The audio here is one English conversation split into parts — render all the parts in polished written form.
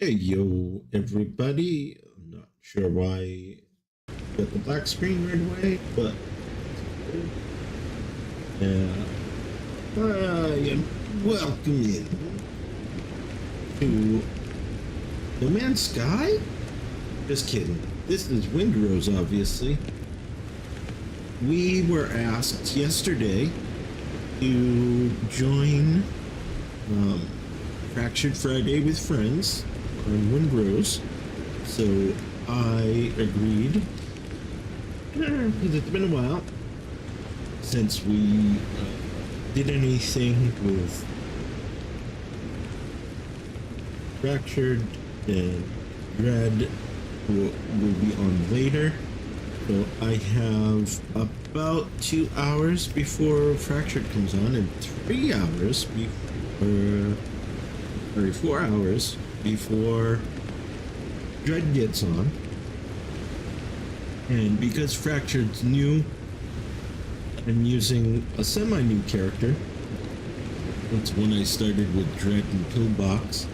Hey yo, everybody. I'm not sure why I got the black screen right away, but I am welcome in to No Man's Sky? Just kidding. This is Windrose, obviously. We were asked yesterday to join Fractured Friday with friends on Windrose, so I agreed because it's been a while since we did anything with Fractured, and Dread will be on later. So I have about 2 hours before Fractured comes on, and 3 hours before, or 4 hours before Dread gets on. And because Fractured's new, I'm using a semi-new character. That's when I started with Dread and Pillbox.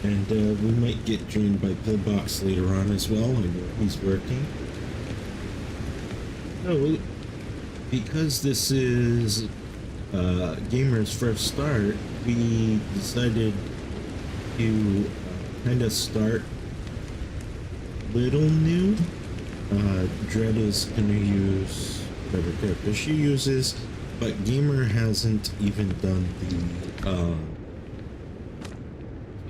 And we might get joined by Pillbox later on as well. I know he's working. So, because this is Gamer's first start, we decided to kind of start little new. Dread is going to use whatever character she uses, but Gamer hasn't even done the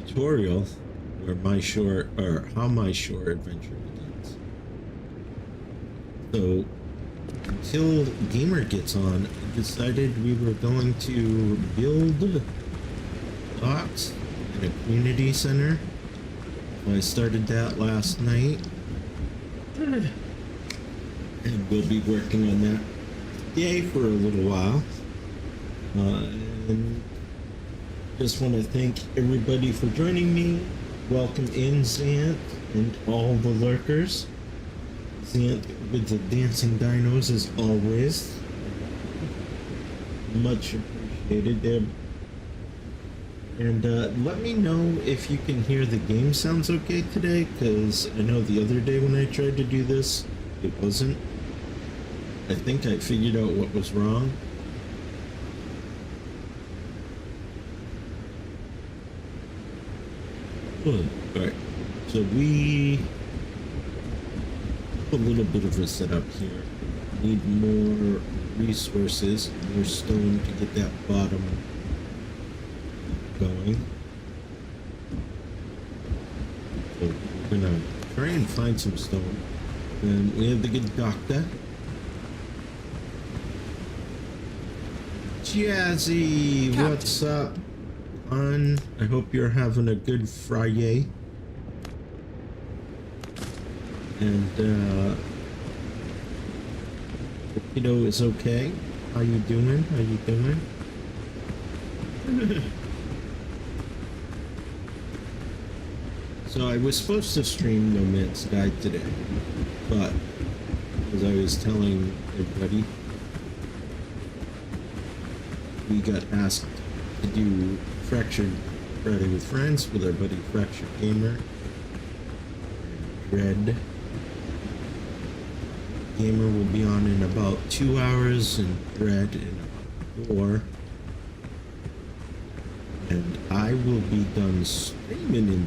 tutorial where how my shore adventure begins. So until Gamer gets on, I decided we were going to build docks and a community center. I started that last night, and we'll be working on that today for a little while. And just want to thank everybody for joining me. Welcome in, Zant, and all the lurkers. Zant with the dancing dinos as always. Much appreciated there. And let me know if you can hear the game sounds okay today, because I know the other day when I tried to do this, it wasn't. I think I figured out what was wrong. Good. Alright, so we have a little bit of a setup here. Need more resources, more stone to get that bottom going. So we're gonna try and find some stone. And we have the good doctor. Jazzy, what's up? I hope you're having a good Friday. And the kiddo is okay. How you doing? How you doing? So I was supposed to stream No Man's Sky today, but as I was telling everybody, we got asked to do Fractured Friday with Friends with our buddy Fractured Gamer, Dread. Gamer will be on in about 2 hours, and Dread in about 4. And I will be done streaming in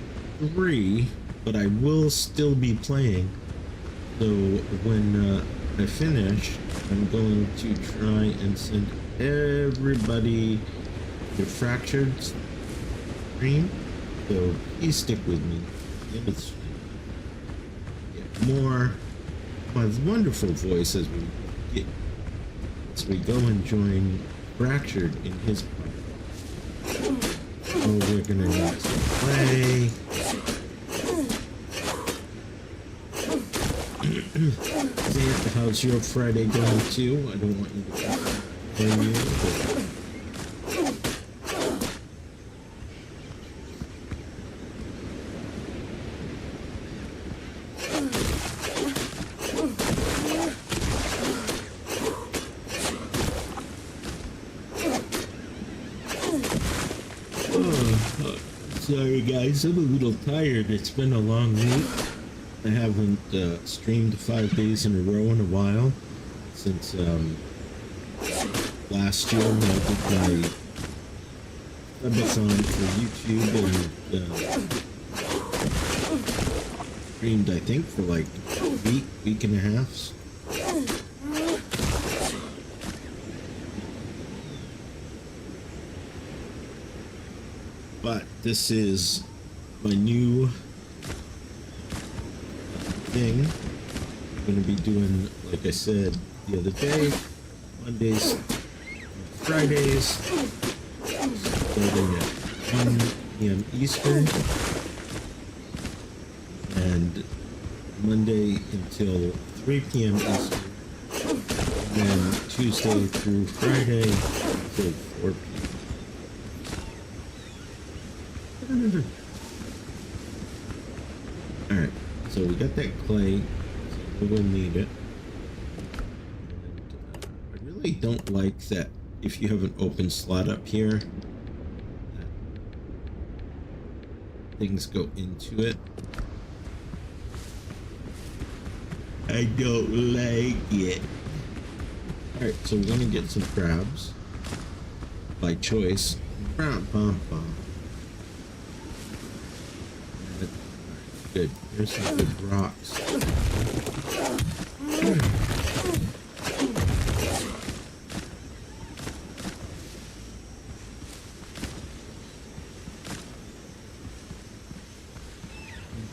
3, but I will still be playing. So when I finish, I'm going to try and send everybody the Fractured stream, so please stick with me. Let's get more my wonderful voice as we go and join Fractured in his part. Oh, we're gonna need to play. How's your Friday going too? I don't want you to play you, but Sorry guys, I'm a little tired. It's been a long week. I haven't streamed 5 days in a row in a while since last year when I did my subathon for YouTube and streamed I think for like a week and a half. But this is my new thing. I'm going to be doing, like I said the other day, Mondays and Fridays, starting at 1 p.m. Eastern, and Monday until 3 p.m. Eastern, and then Tuesday through Friday until 4 p.m. Alright, so we got that clay, so we will need it. And I really don't like that if you have an open slot up here, that things go into it. I don't like it. Alright, so we're gonna get some crabs by choice. Bum, bum, bum. Good. There's some good rocks.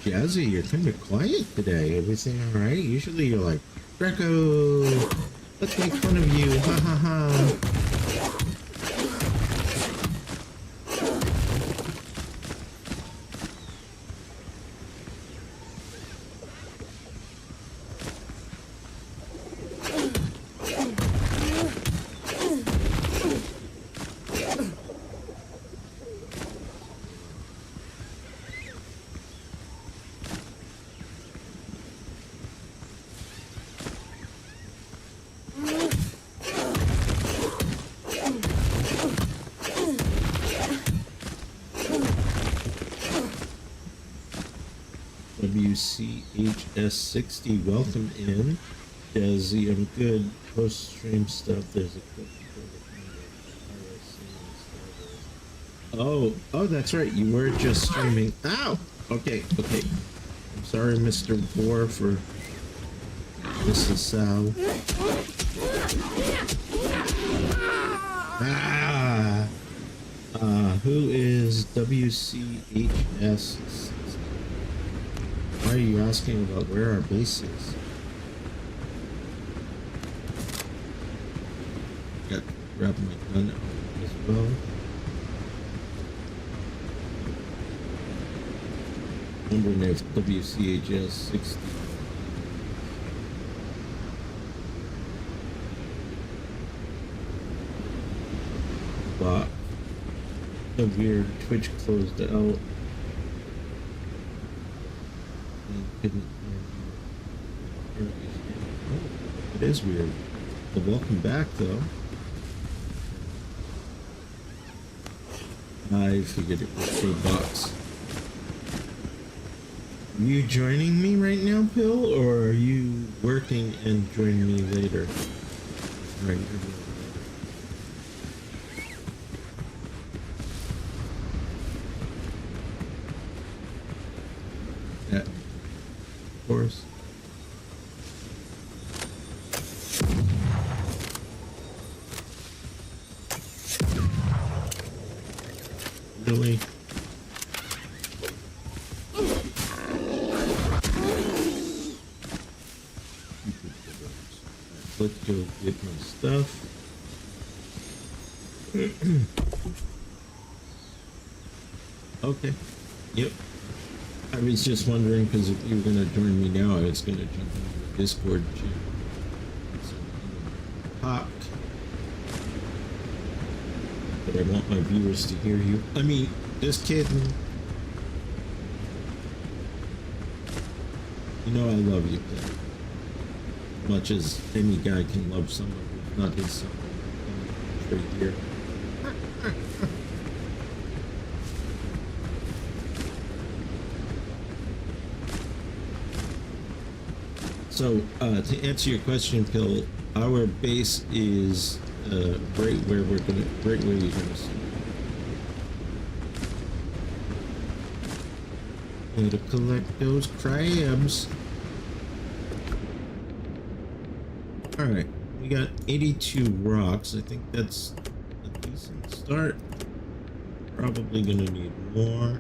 Jazzy, you're kind of quiet today. Everything alright? Usually you're like, Draco, let's make fun of you. Ha ha ha. WCHS60, welcome in. Jazzy, I'm good. Post stream stuff. There's a quick Oh, that's right. You were just streaming. Ow! Okay. I'm sorry, Mr. Boar, for Mrs. Sal. Who is WCHS? Why are you asking about where our base is? Got to grab my gun out as well. Wondering if WCHS 60. But the weird Twitch closed out. Couldn't hear you. Oh, it is weird. Well, welcome back, though. I figured it was $2. Are you joining me right now, Pill, or are you working and joining me later? Right. Yeah. Of course. Really? Let's go get my stuff. Okay. Yep. I was just wondering because if you were going to join me now, I was going to jump into the Discord channel. Popped. But I want my viewers to hear you. I mean, just kidding. You know I love you, Cliff. As much as any guy can love someone who's not his son. Right here. So, to answer your question, Pill, our base is right where you're gonna see. Gotta collect those crabs. Alright, we got 82 rocks. I think that's a decent start. Probably gonna need more.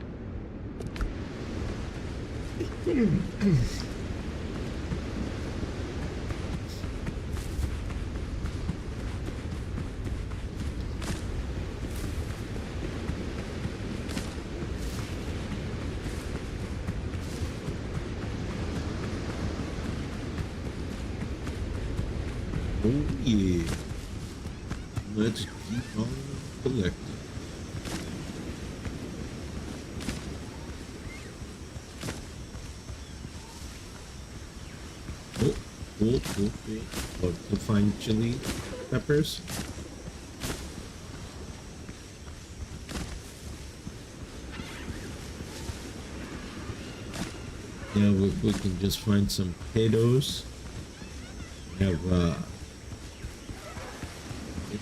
Oh yeah. Let's keep on collecting. Cool. Love to find chili peppers. Yeah, we can just find some potatoes. We have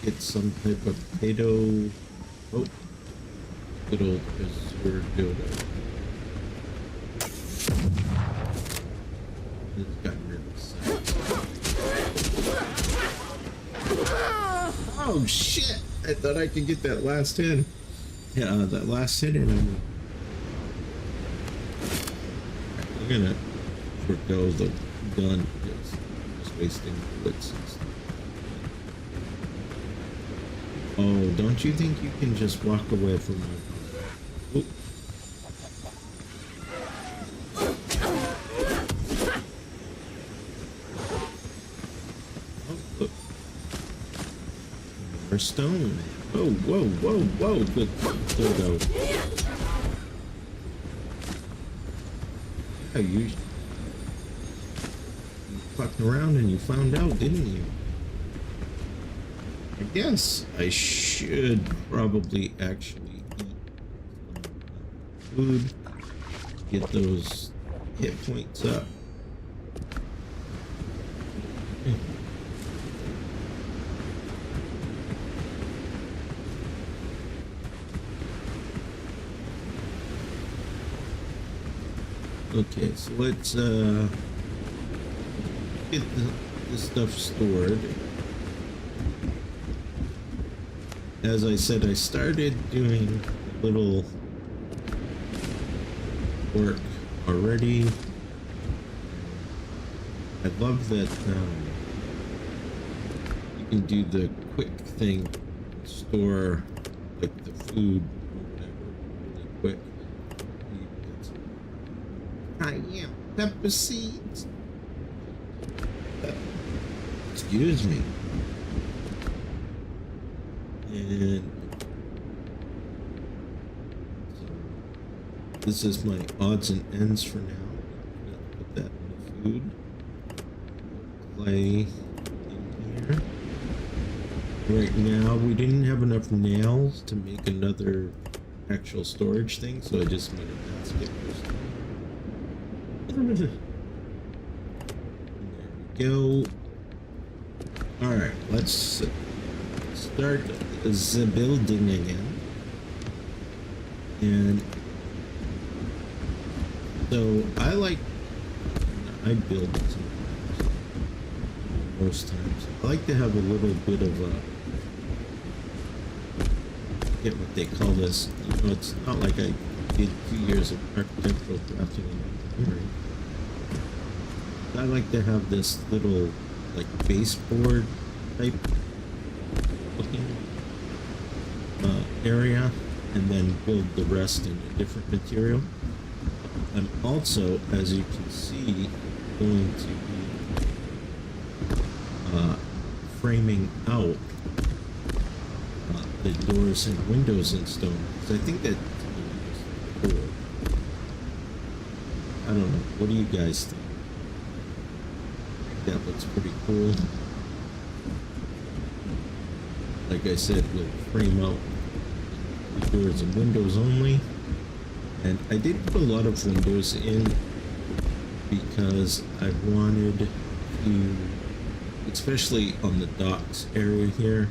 get some type of potato. Oh, good old Azure. It's gotten rid of the Oh shit! I thought I could get that last hit. Yeah, that last hit in. We're gonna forgo the gun because I'm just wasting bullets and stuff. Oh, don't you think you can just walk away from my... Oh. Oh, look. More stone. Oh, whoa. Good. There we go. Yeah, you fucked around and you found out, didn't you? I guess I should probably actually eat food, get those hit points up. Okay, so let's get this stuff stored. As I said, I started doing a little work already. I love that you can do the quick thing, store like the food or whatever really quick. I am pepper seeds. Excuse me. And so this is my odds and ends for now. Put that in the food. Clay in here. Right now, we didn't have enough nails to make another actual storage thing, so I just made a basket. There we go. Alright, let's start the building again. And so I build it sometimes. Most times. I like to have a little bit of a, I forget what they call this. You know, it's not like I did 2 years of architectural drafting and engineering. I like to have this little like baseboard type looking area and then build the rest in a different material. I'm also, as you can see, going to be framing out the doors and windows in stone, because I think that cool. I don't know, what do you guys think? That looks pretty cool. Like I said, we'll frame out the doors and windows only. And I did put a lot of windows in because I wanted to, especially on the docks area here.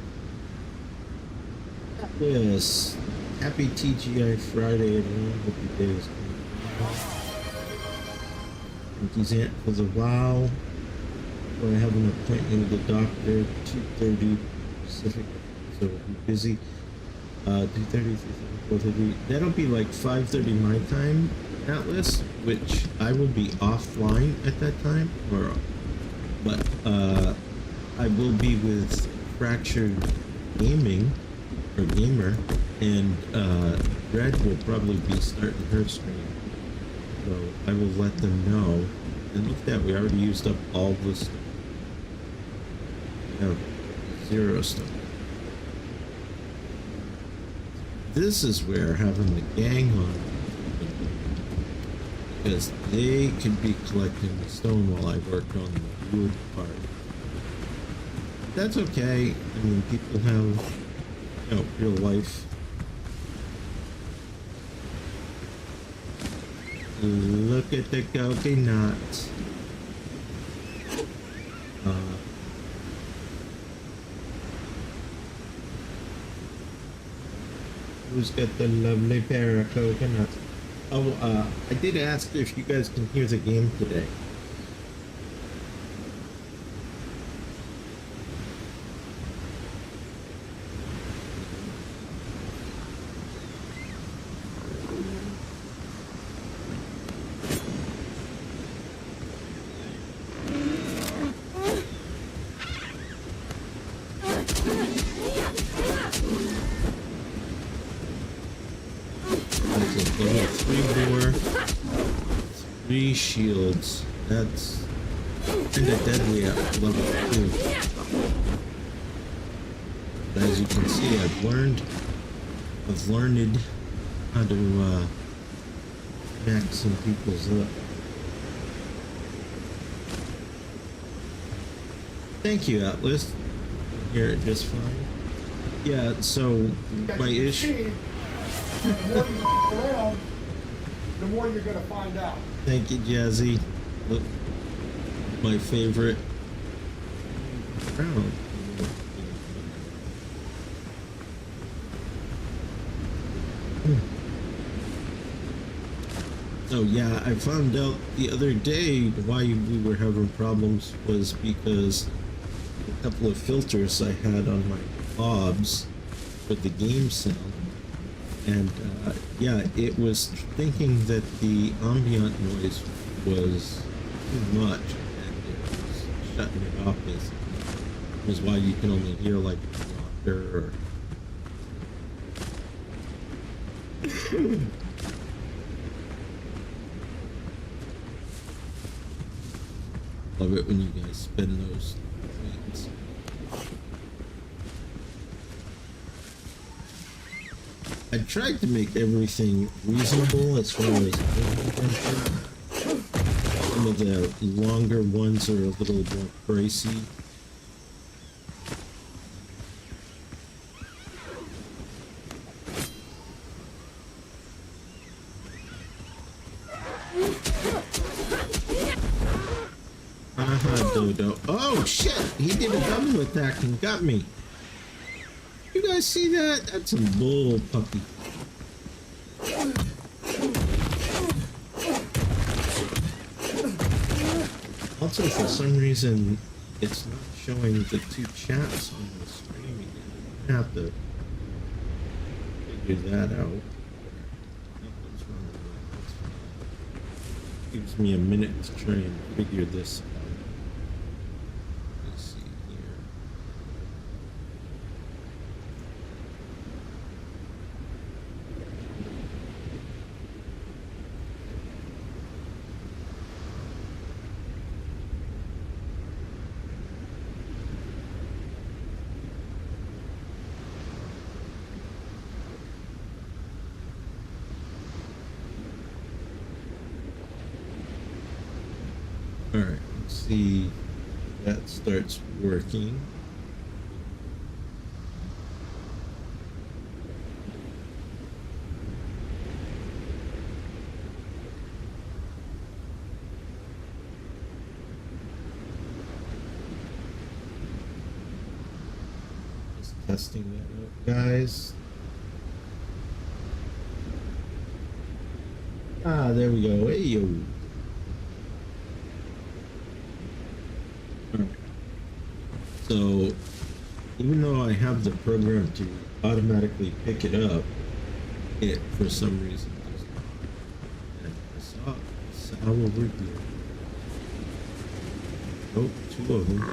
Yes, happy TGI Friday, everyone. Hope your day is going well. Thank you, Zant, for the wow. I have an appointment with the doctor, 2:30 Pacific, so we'll be busy. 2:30, 4:30. That'll be like 5:30 my time, Atlas, which I will be offline at that time. But I will be with Fractured Gaming or Gamer, and Red will probably be starting her stream. So I will let them know. And look at that, we already used up all this. We have 0 stuff. This is where having the gang on, because they could be collecting the stone while I worked on the wood part. That's okay. I mean, people have, you know, real life. Look at the coconut. Who's got the lovely pair of coconuts? Oh, I did ask if you guys can hear the game today. Shields. That's kind of deadly at level 2. But as you can see, I've learned how to max some people's up. Thank you, Atlas. Hear it just fine. Yeah, so my issue. The more you're gonna find out. Thank you, Jazzy. Look, my favorite crown. Oh yeah, I found out the other day why we were having problems was because a couple of filters I had on my fobs for the game sound. And yeah, it was thinking that the ambient noise was too much, and it was shutting it off. Basically, was why you can only hear like a doctor or. Love it when you guys spin those things. I tried to make everything reasonable as far as some of the longer ones are a little more pricey. Dodo. Oh shit! He did a double attack and got me. You guys see that? That's a bull puppy. Also, for some reason, it's not showing the 2 chats on the stream again. I have to figure that out. What's wrong with that? Gives me a minute to try and figure this out. Let's see here. Alright, let's see if that starts working. testing that out, guys. Ah, there we go. Hey, yo. Alright. So, even though I have the program to automatically pick it up, it, for some reason, does not. And I saw a sow over here. Oh, two of them.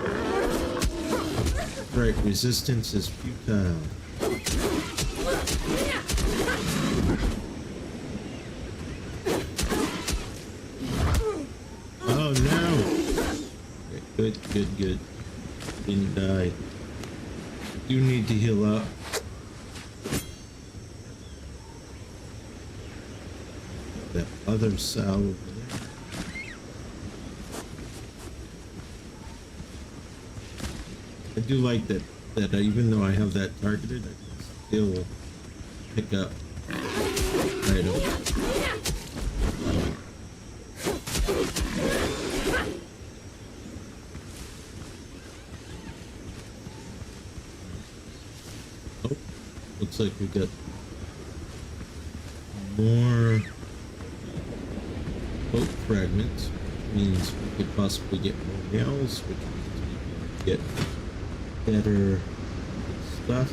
Right, resistance is futile. Oh no! Okay, good. Didn't die. Do need to heal up. That other sow over there. I do like that even though I have that targeted, I can still pick up items. Oh, looks like we got more boat fragments, which means we could possibly get more nails, which means we can get better stuff.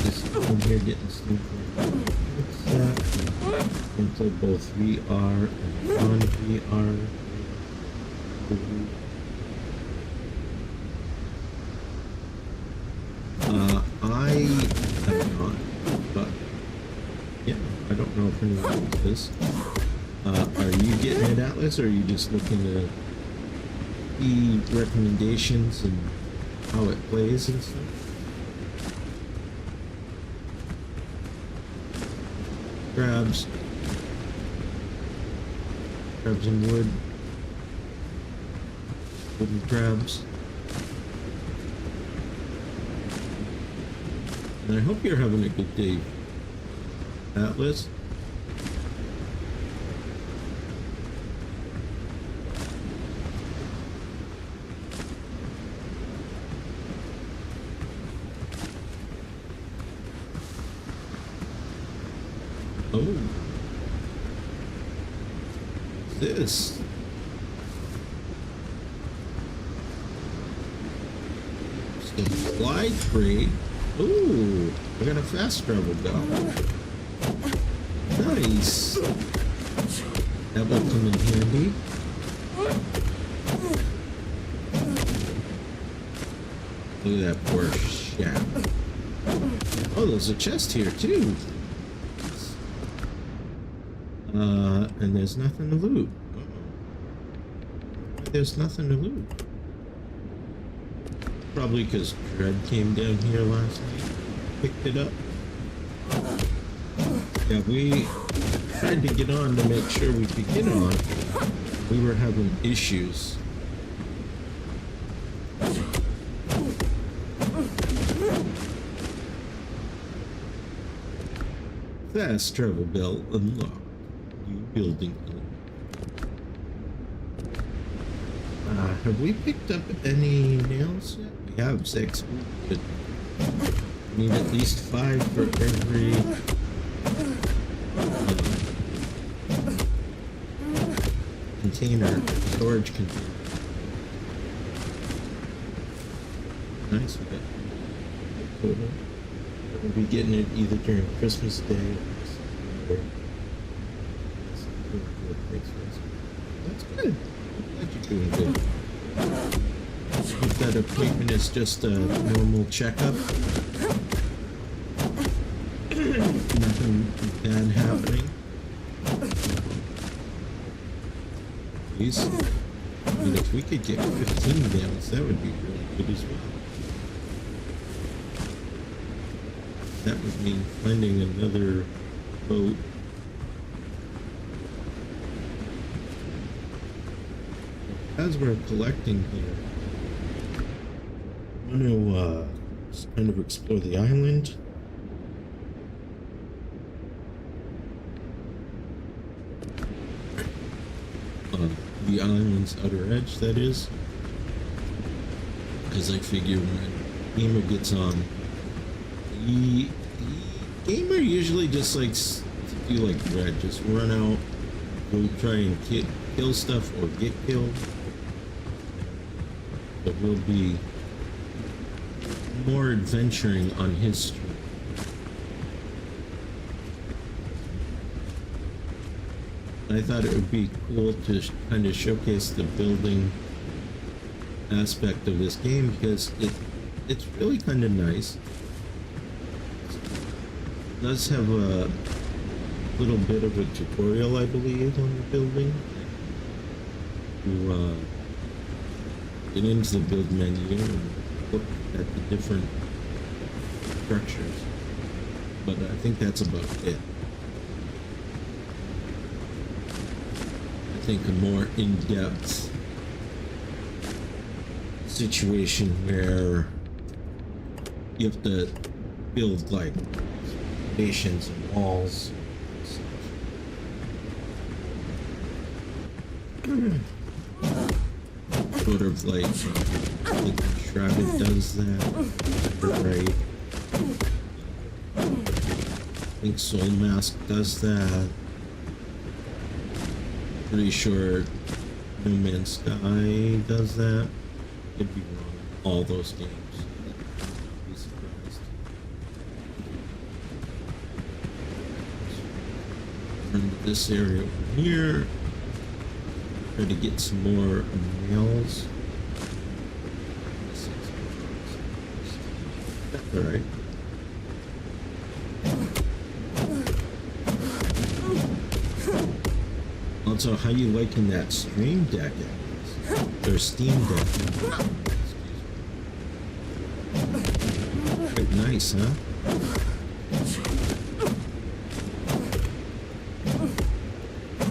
Just over here getting stupid. Into both VR and non-VR. I have not, but yeah, I don't know if anyone else is. Are you getting it, Atlas, or are you just looking to see recommendations and how it plays and stuff? Grab some wood. Wooden crabs. And I hope you're having a good day, Atlas. Oh. What's this? Supply crate. Ooh, I got a fast travel gun. Nice. That will come in handy. Look at that poor shaft. Oh, there's a chest here too. And there's nothing to loot. There's nothing to loot. Probably because Dread came down here last night, picked it up. Yeah, we tried to get on to make sure we could get on. We were having issues. Fast travel bell unlocked. New building. Have we picked up any nails yet? We have 6, but we need at least 5 for every container, storage container. Nice, we got total. We'll be getting it either during Christmas Day or that's good. I'm glad you're doing good. If that appointment is just a normal checkup, nothing bad happening. Please. I mean, if we could get 15 nails, that would be really good as well. That would mean finding another boat. As we're collecting here, I want to just kind of explore the island. The island's outer edge, that is. because I figure when gamer gets on, he gamer usually just likes to do like Red, just run out, go try and kill stuff or get killed. But we'll be more adventuring on his stream. I thought it would be cool to kind of showcase the building aspect of this game because it's really kind of nice. It does have a little bit of a tutorial, I believe, on the building. To get into the build menu and look at the different structures. But I think that's about it. I think a more in-depth situation where you have to build like foundations and walls sort of like Shrouded does that, right? I think Soul Mask does that. Pretty sure No Man's Sky does that. Could be wrong. All those games. I'd be surprised. Run to this area over here. Try to get some more nails. That's alright. Also, how you liking that Stream Deck? Or Steam Deck? Quite nice, huh?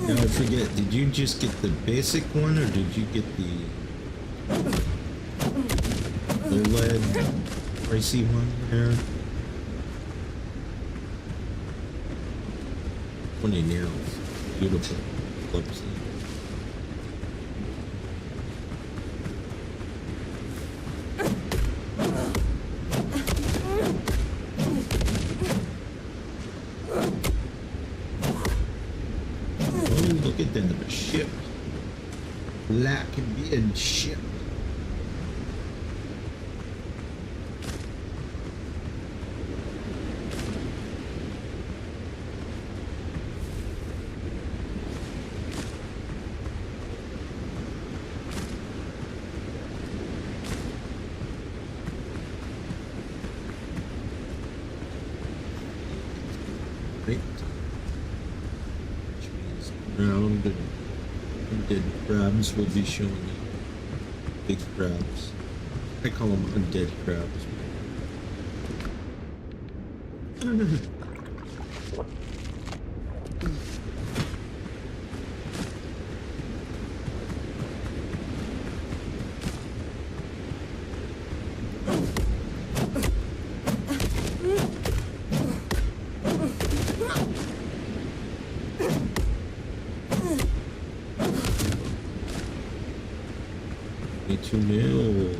Now I forget, did you just get the basic one or did you get the OLED pricey one there? 20 nails. Beautiful. Love seeing it. Look at that, a ship. Black beard ship. Right. Which means ground and dead crabs will be showing up. Big crabs. I call them undead crabs. Two nails.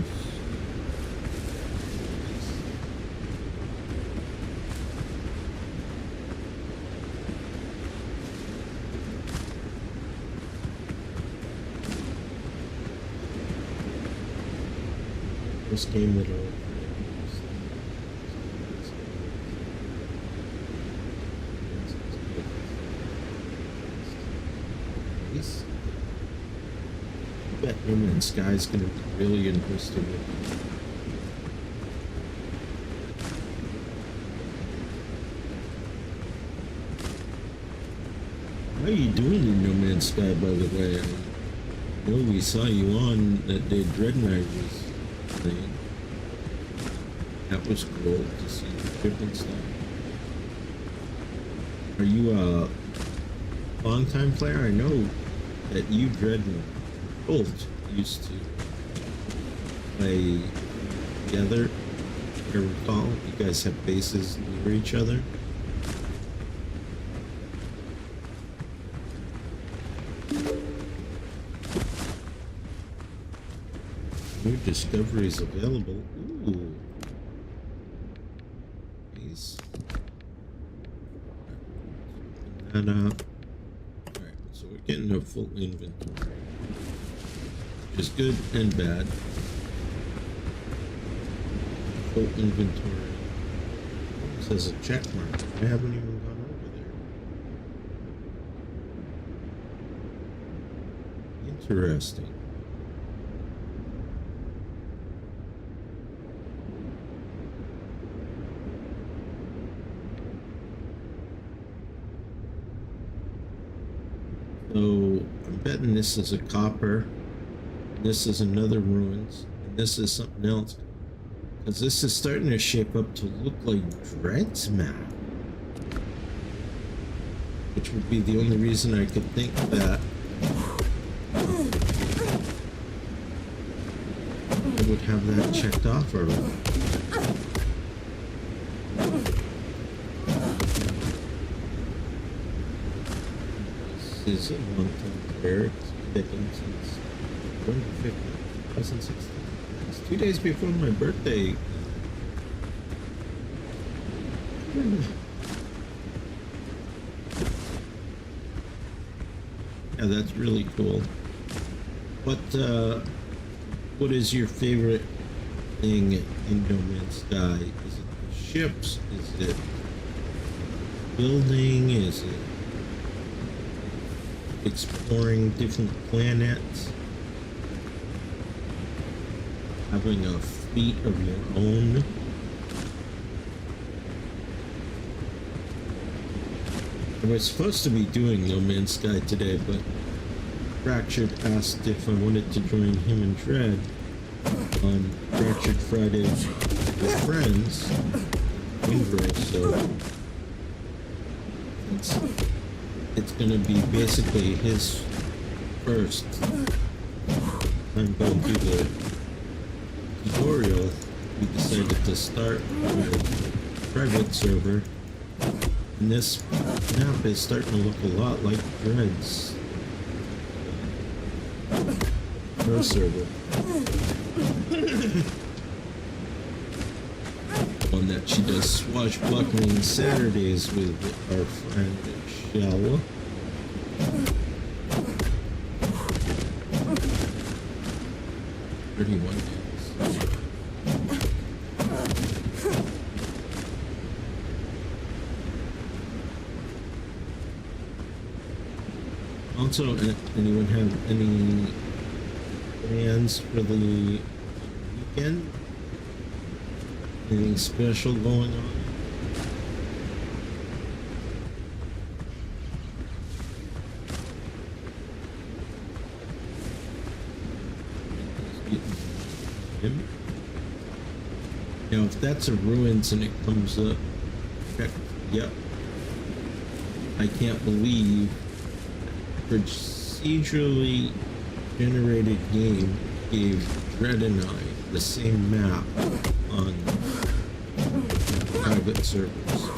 This game will No Man's Sky's gonna be really interesting. How are you doing in No Man's Sky, by the way? I know we saw you on that day Dread Knight was playing. That was cool to see the different stuff. Are you a long-time player? I know that you, Dread Knight, both used to play together. I recall you guys have bases near each other. New discoveries available. Ooh. Nice. Open that up. Alright, so we're getting a full inventory. Which is good and bad. Full inventory. It says a check mark. I haven't even gone over there. Interesting. So I'm betting this is a copper. This is another ruins. And this is something else. Because this is starting to shape up to look like Dread's map. Which would be the only reason I could think that I would have that checked off already. This is a month of where it's been since 2016. It's 2 days before my birthday. Yeah, that's really cool. What is your favorite thing in No Man's Sky? Is it the ships? Is it building? Is it exploring different planets? Having a fleet of your own? I was supposed to be doing No Man's Sky today, but Fractured asked if I wanted to join him and Dread on Fractured Friday with friends in Grove, so it's gonna be basically his first time going through the tutorial. We decided to start with a private server, and this map is starting to look a lot like Dread's first server. One that she does swashbuckling Saturdays with our friend Shell. Also, anyone have any plans for the weekend? Anything special going on? Now, if that's a ruins and it comes up, check. Yep. I can't believe procedurally generated game gave Dread and I the same map on private servers.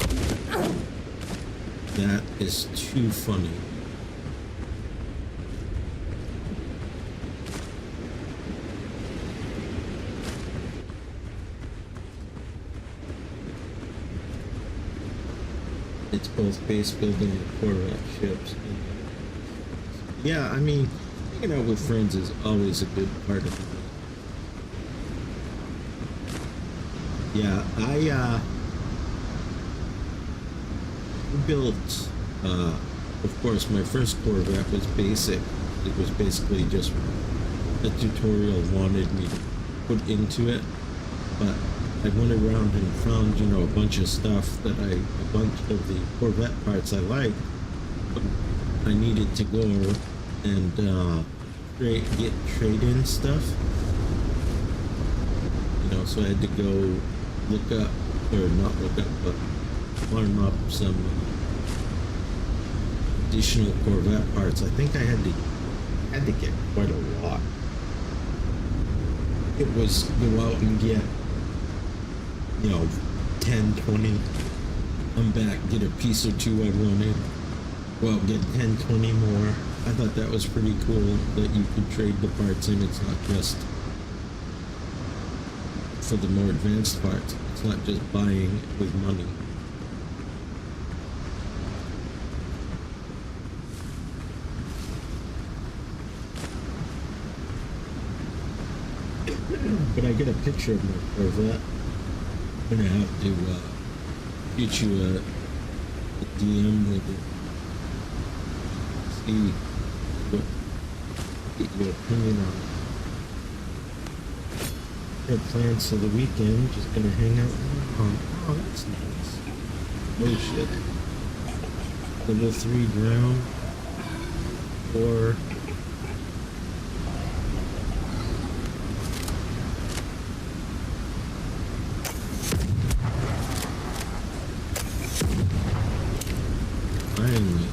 That is too funny. It's both base building and Corvette ships. Yeah, I mean, hanging out with friends is always a good part of it. Yeah, I built, of course, my first Corvette was basic. It was basically just the tutorial wanted me to put into it, but I went around and found, you know, a bunch of stuff that a bunch of the Corvette parts I liked, but I needed to go and get trade-in stuff, you know, so I had to go look up, or not look up, but farm up some additional Corvette parts. I think I had to get quite a lot. It was go out and get, you know, 10, 20, come back, get a piece or two I wanted, go out, get 10, 20 more. I thought that was pretty cool that you could trade the parts in. It's not just for the more advanced parts. It's not just buying with money. But I get a picture of my Corvette. I'm gonna have to get you a DM with it. See what, get your opinion on it. Got plans for the weekend, just gonna hang out with my mom. Oh, that's nice. Oh shit. Level 3 ground. 4. Finally.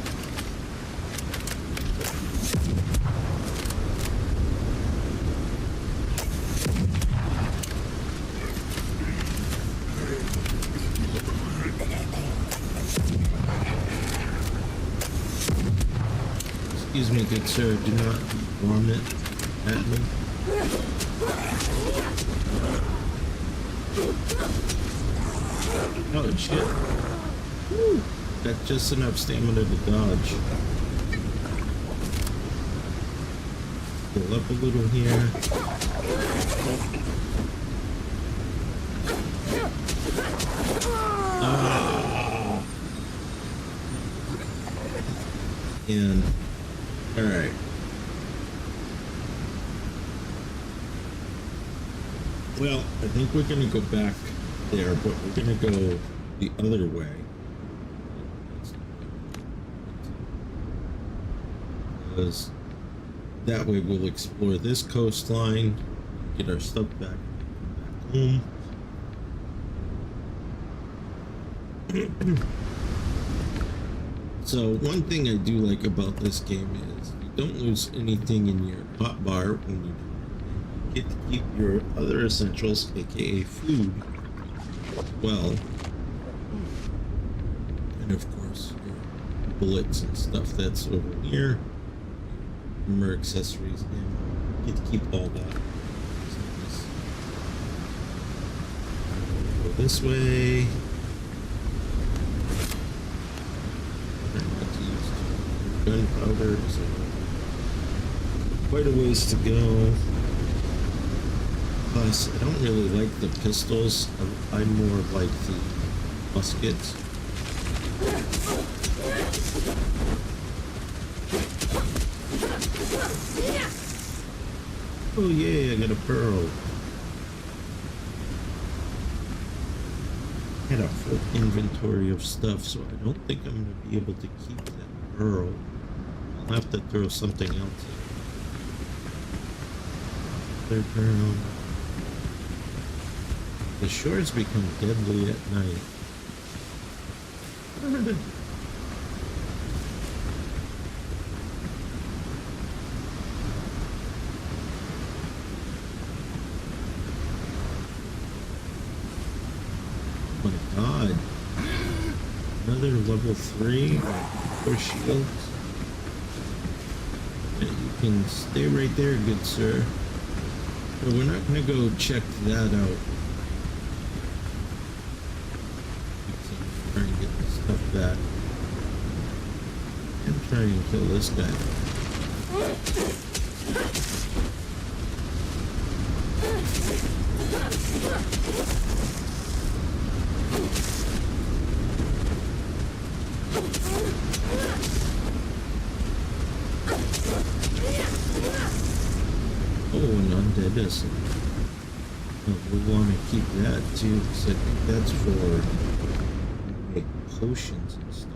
Excuse me, good sir, do not vomit at me. Oh shit. Woo. Got just enough stamina to dodge. Pull up a little here. And alright. Well, I think we're gonna go back there, but we're gonna go the other way. Because that way we'll explore this coastline, get our stuff back home. So one thing I do like about this game is you don't lose anything in your hotbar when you get to keep your other essentials, aka food, well, and of course your bullets and stuff that's over here, armor, accessories, and you get to keep all that. So go this way. Gunpowder, so quite a ways to go. Plus, I don't really like the pistols. I more like the muskets. Oh yeah, I got a pearl. I had a full inventory of stuff, so I don't think I'm going to be able to keep that pearl. I'll have to throw something else in. Third pearl. The shores become deadly at night. Oh my god. Another level 3 for shields. Yeah, you can stay right there, good sir. But we're not gonna go check that out. Try and get the stuff back. And try and kill this guy. Oh, an undead is. Oh, we want to keep that too, because I think that's for like potions and stuff.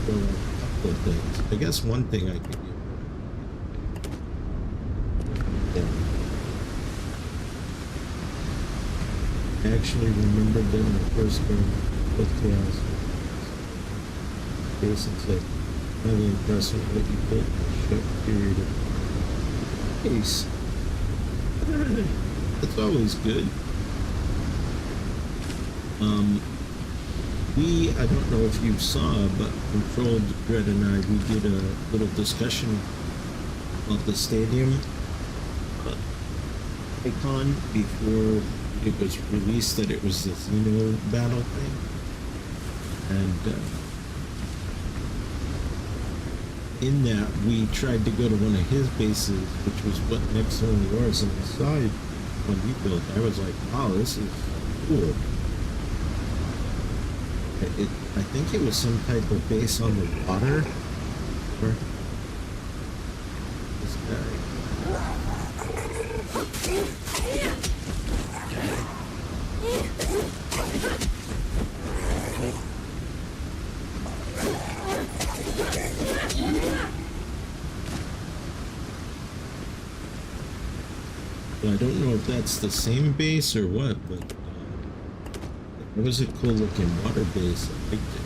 So, a couple of things. I guess one thing I could do. I actually remembered that in the first game with Chaos. Jason said, highly impressive what you built in a short period of pace. That's always good. I don't know if you saw, but Controlled Dread and I, we did a little discussion about the stadium. icon before it was released that it was the Xeno battle thing. And in that, we tried to go to one of his bases, which was what next only was, and I saw it when he built. I was like, wow, this is cool. I think it was some type of base on the water. Or this guy. Well, I don't know if that's the same base or what, but it was a cool looking water base. I liked it.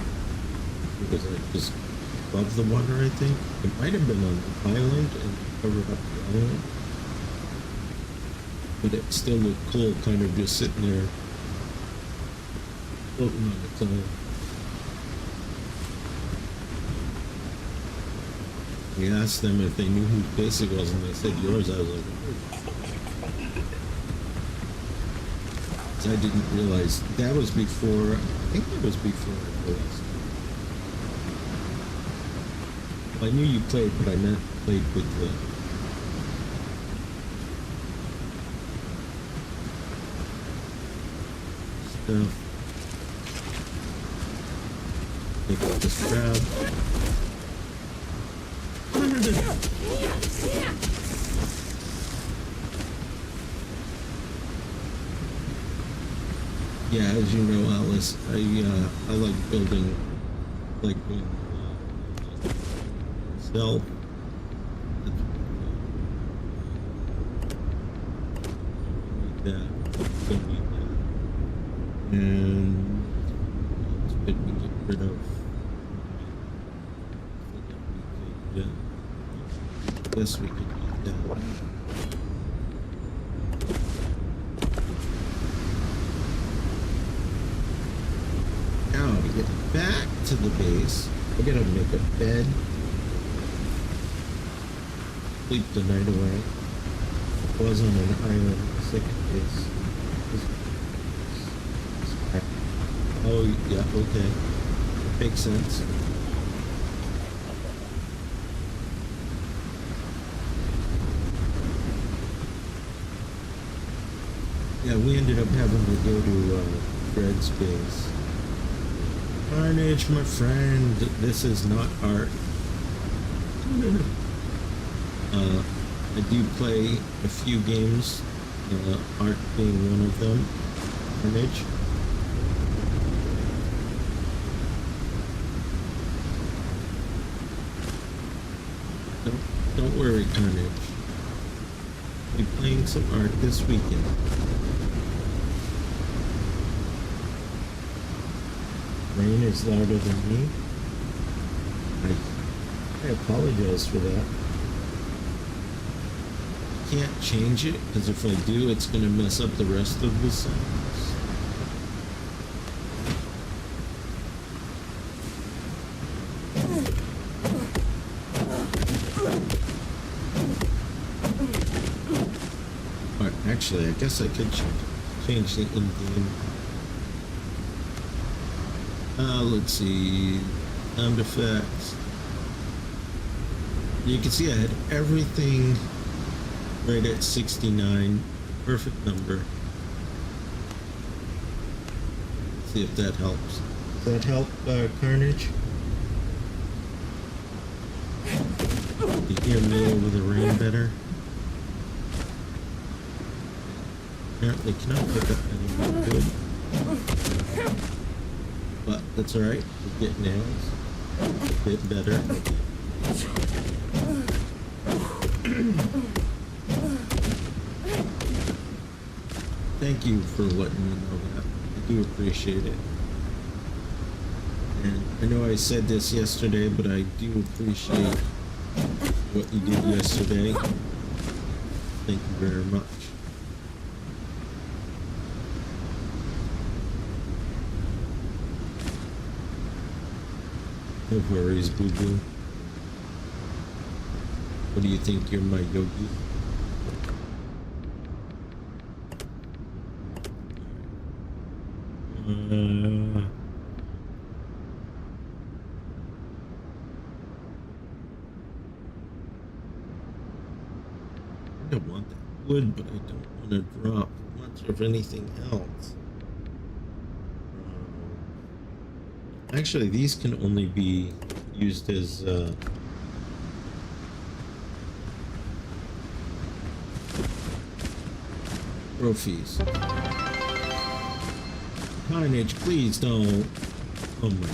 It was like just above the water, I think. It might have been on the island and covered up the island. But it still looked cool, kind of just sitting there floating on its own. We asked them if they knew whose base it was, and they said yours. I was like, I didn't realize that was before. I think it was before I realized. Well, I knew you played, but I meant played with the stuff. Pick up this crowd. Yeah, as you know, Alice, I like building, like doing stealth. Don't need that. And we get rid of. I guess we could eat that. Now to get back to the base, I gotta make a bed, sleep the night away. I was on an island, the second base. Oh yeah, okay, makes sense. Yeah, we ended up having to go to Fred's base. Carnage, my friend, this is not art. I do play a few games, art being one of them. Carnage. Don't worry, Carnage. I'll be playing some art this weekend. Rain is louder than me. I apologize for that. Can't change it, because if I do, it's going to mess up the rest of the sounds. Or actually, I guess I could change the in-game. Let's see, sound effects. You can see I had everything right at 69, perfect number. Let's see if that helps. Does that help, Carnage? You hear me over the rain better? Apparently cannot pick up anything good. But that's alright, we get nails. A bit better. Thank you for letting me know that. I do appreciate it. And I know I said this yesterday, but I do appreciate what you did yesterday. Thank you very much. No worries, boo boo. What do you think? You're my yogi? I don't want that wood, but I don't want to drop much of anything else. Actually, these can only be used as trophies. Carnage, please don't. Oh my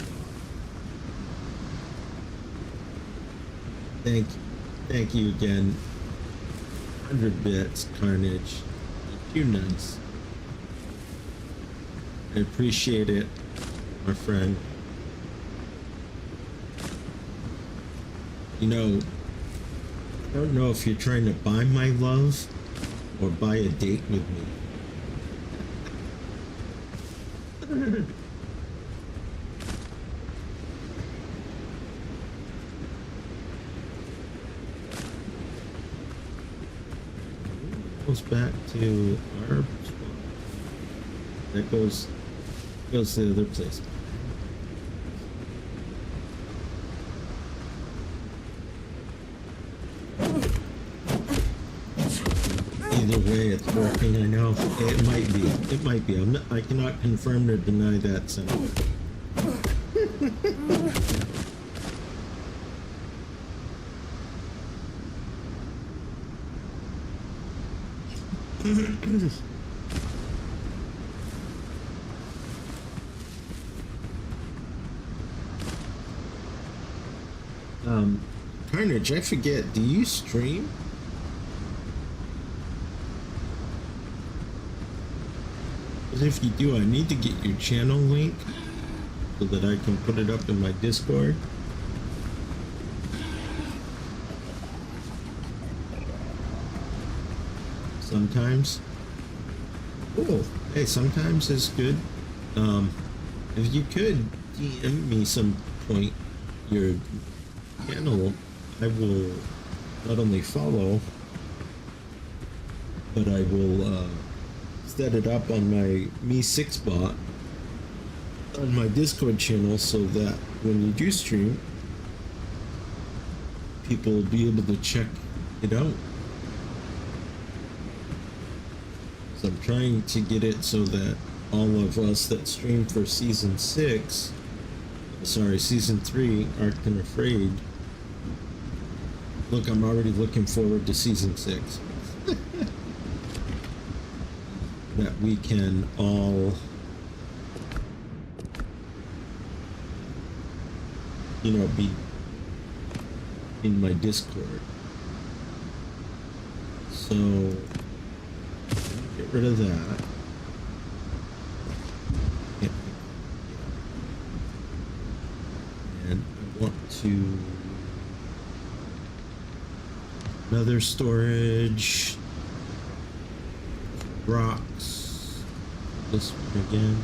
god. Thank you again. 100 bits, Carnage. You're nice. I appreciate it, my friend. You know, I don't know if you're trying to buy my love or buy a date with me. Goes back to our spot. That goes to the other place. Either way, it's working. I know it might be. It might be. I cannot confirm or deny that. So. Carnage, I forget. Do you stream? If you do, I need to get your channel link so that I can put it up in my Discord. Sometimes. Cool. Hey, sometimes it's good. If you could DM me some point your channel, I will not only follow, but I will set it up on my Me6 bot on my Discord channel so that when you do stream, people will be able to check it out. So I'm trying to get it so that all of us that stream for season 3, Arced and Afraid. Look, I'm already looking forward to season 6. That we can all, be in my Discord. So, get rid of that. Yeah. And I want to another storage. Rocks. This one again.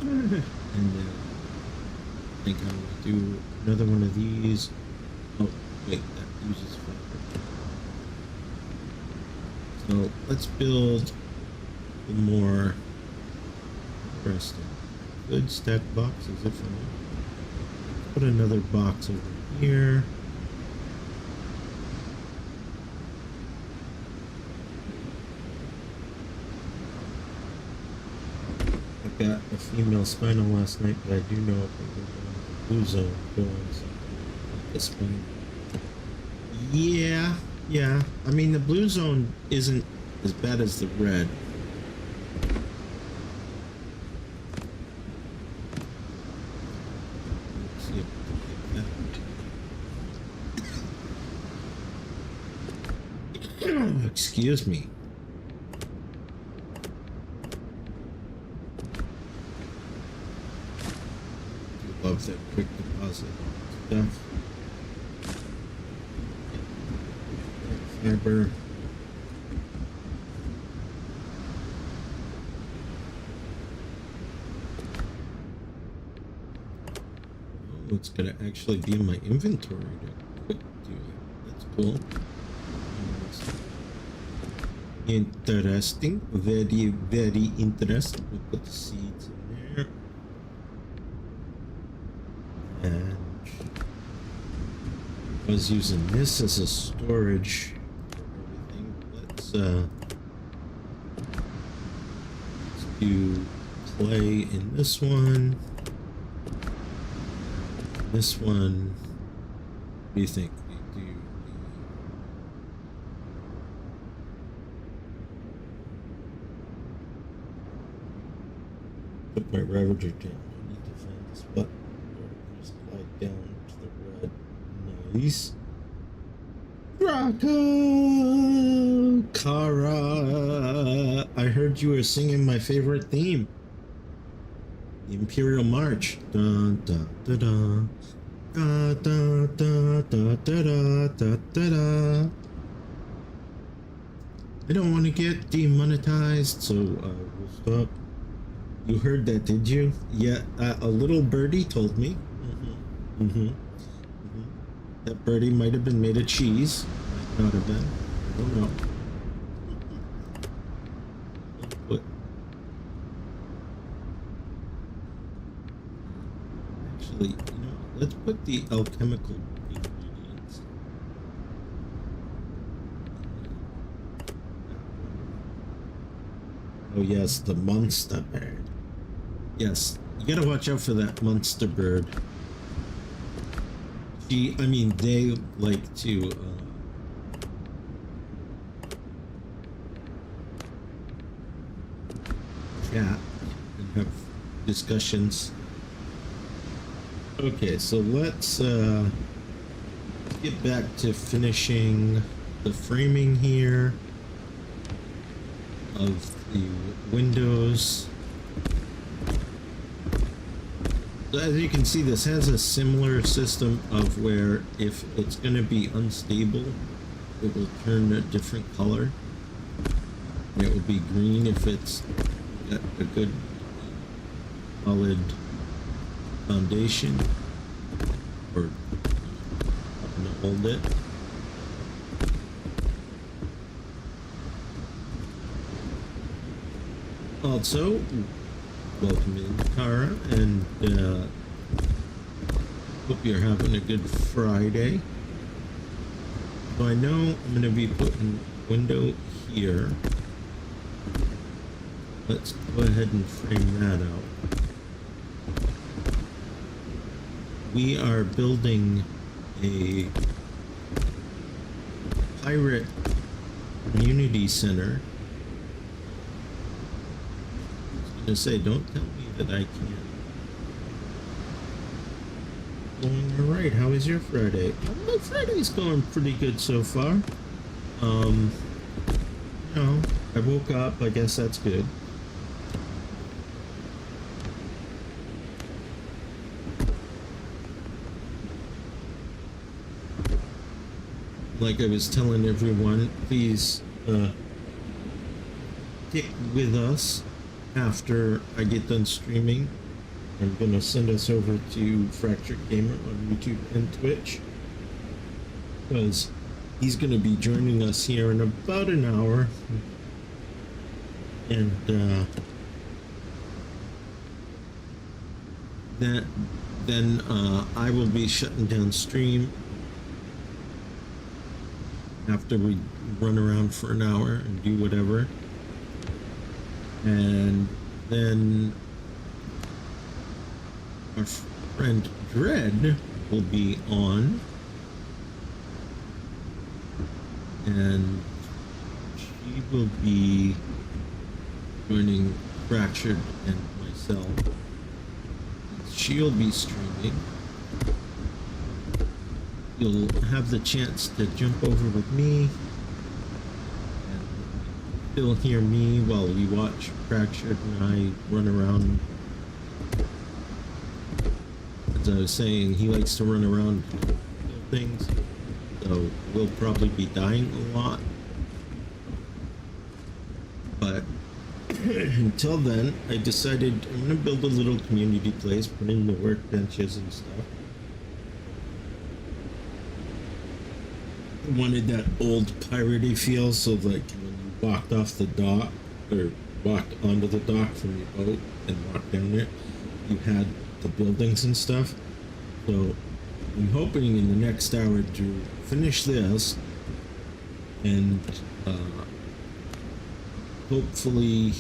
And then I think I'm gonna do another one of these. Oh, wait, that uses fiber. So let's build a more interesting. Good stack boxes if I put another box over here. Got a female spinal last night, but I do know if I go down the blue zone, go on something like this one. Yeah. I mean, the blue zone isn't as bad as the red. Let's see if I can get that. Excuse me. Love that quick deposit stuff. Fiber. Oh, it's gonna actually be in my inventory to quick do it. That's cool. Interesting. Very, very interesting. We put the seeds in there. And I was using this as a storage for everything. Let's do clay in this one. This one, what do you think? We do put my Ravager down. I need to find this button. Just slide down to the red. Nice. Draco! Kara! I heard you were singing my favorite theme. The Imperial March. Dun, dun, dun, dun. Da, da, da, da, da, da, da, da. I don't want to get demonetized, so we'll stop. You heard that, did you? Yeah, a little birdie told me. That birdie might have been made of cheese. Might not have been. I don't know. But actually, you know, let's put the alchemical ingredients. Oh yes, the monster bird. Yes, you gotta watch out for that monster bird. I mean, they like to chat and have discussions. Okay, so let's get back to finishing the framing here of the windows. So as you can see, this has a similar system of where if it's going to be unstable, it will turn a different color. It will be green if it's got a good solid foundation or something to hold it. Also, welcome in, Tara, and hope you're having a good Friday. So I know I'm going to be putting a window here. Let's go ahead and frame that out. We are building a pirate community center. To say, don't tell me that I can't. Going all right. How is your Friday? My Friday's going pretty good so far. You know, I woke up. I guess that's good. Like I was telling everyone, please stick with us. After I get done streaming, I'm gonna send us over to Fractured Gamer on YouTube and Twitch, because he's gonna be joining us here in about an hour, and then I will be shutting down stream after we run around for an hour and do whatever. And then our friend Dread will be on, and she will be joining Fractured and myself. She'll be streaming. You'll have the chance to jump over with me. Still hear me while we watch Fractured and I run around. As I was saying, he likes to run around and kill things, so we'll probably be dying a lot. But until then, I decided I'm gonna build a little community place, put in the workbenches and stuff. I wanted that old piratey feel, so like when you walked off the dock or walked onto the dock from your boat and walked down it, you had the buildings and stuff. So I'm hoping in the next hour to finish this and hopefully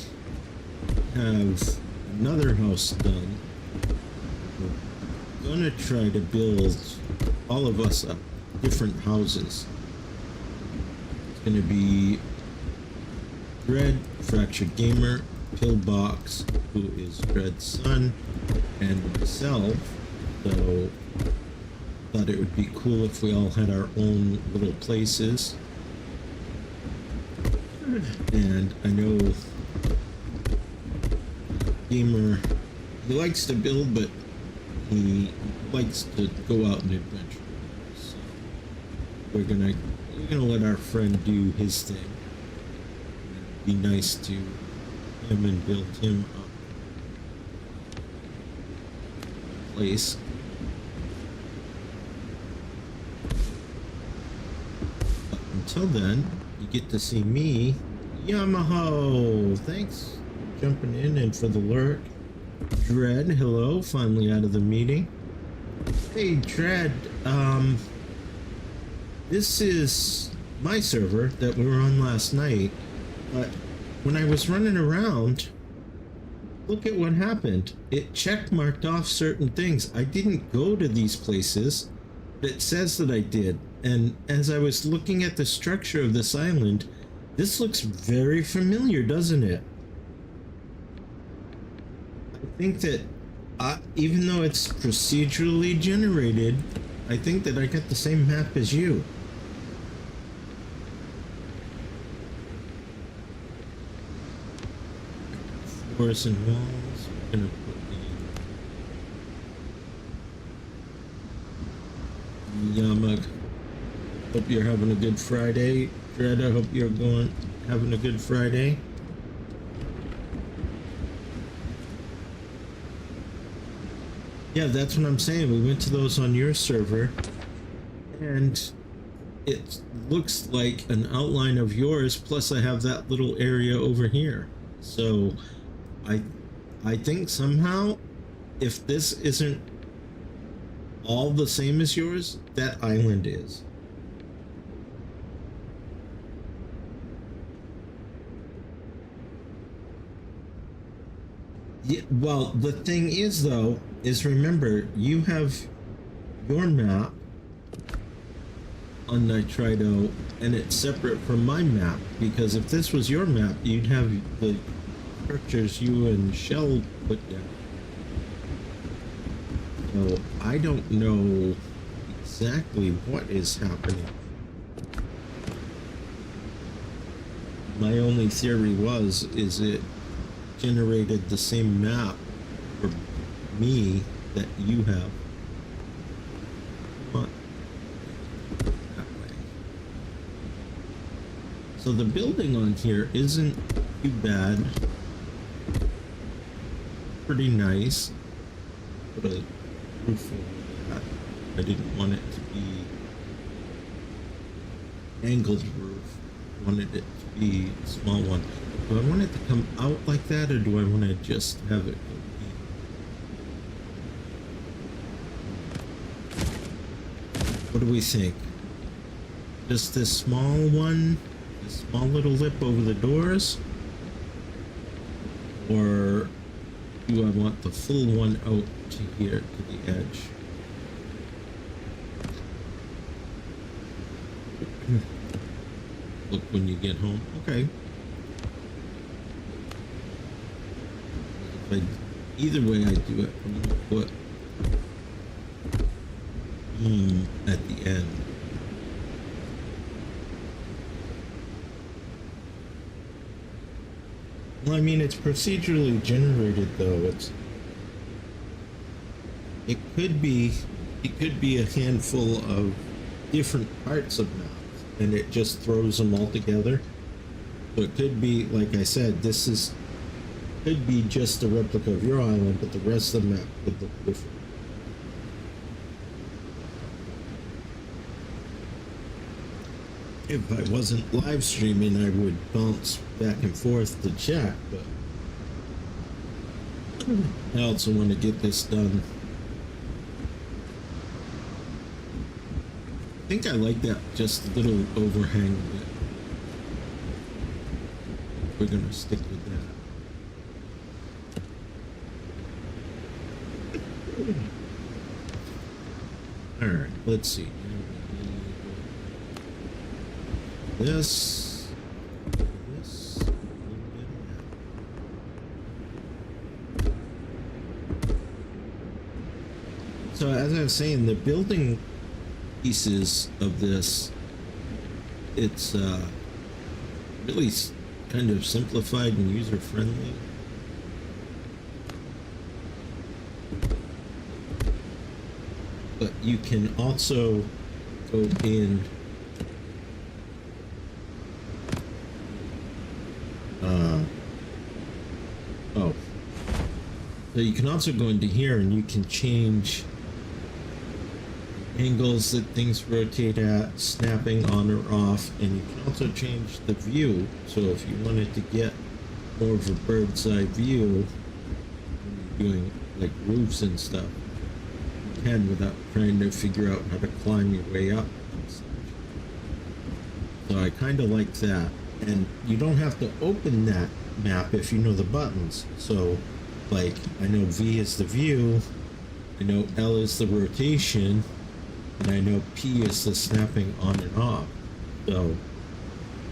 have another house done. We're gonna try to build all of us up different houses. It's gonna be Dread, Fractured Gamer, Pillbox, who is Dread's son, and myself. So thought it would be cool if we all had our own little places. And I know Gamer, he likes to build, but he likes to go out and adventure. So we're gonna let our friend do his thing. It'd be nice to him and build him up a place. But until then, you get to see me, Yamaho. Thanks for jumping in and for the lurk. Dread, hello, finally out of the meeting. Hey Dread, this is my server that we were on last night, but when I was running around, look at what happened. It check marked off certain things. I didn't go to these places, but it says that I did. And as I was looking at the structure of this island, this looks very familiar, doesn't it? I think that even though it's procedurally generated, I think that I got the same map as you. Floors and walls. I'm gonna put the Yamag. Hope you're having a good Friday. Dread, I hope you're having a good Friday. Yeah, that's what I'm saying. We went to those on your server, and it looks like an outline of yours, plus I have that little area over here. So I think somehow, if this isn't all the same as yours, that island is. Yeah, well, the thing is, though, is remember, you have your map on Nitrito, and it's separate from my map, because if this was your map, you'd have the structures you and Shell put down. So, I don't know exactly what is happening. My only theory is it generated the same map for me that you have. But that way. So the building on here isn't too bad. Pretty nice. Put a roof over that. I didn't want it to be angled roof. I wanted it to be a small one. Do I want it to come out like that, or do I want to just have it go in? What do we think? Just this small one? This small little lip over the doors? Or do I want the full one out to here, to the edge? Look when you get home. Okay. Either way I do it, I'm gonna put at the end. Well, I mean, it's procedurally generated, though. It could be a handful of different parts of maps, and it just throws them all together. So it could be, like I said, could be just a replica of your island, but the rest of the map could look different. If I wasn't live streaming, I would bounce back and forth to chat, but I also want to get this done. I think I like that just little overhang bit. We're gonna stick with that. Alright, let's see. This, this, a little bit of that. So as I was saying, the building pieces of this, it's really kind of simplified and user friendly. But you can also go in so you can also go into here and you can change angles that things rotate at, snapping on or off, and you can also change the view. So if you wanted to get more of a bird's eye view when you're doing like roofs and stuff, you can without trying to figure out how to climb your way up and such. So I kind of like that. And you don't have to open that map if you know the buttons. So like I know V is the view, I know L is the rotation, and I know P is the snapping on and off. So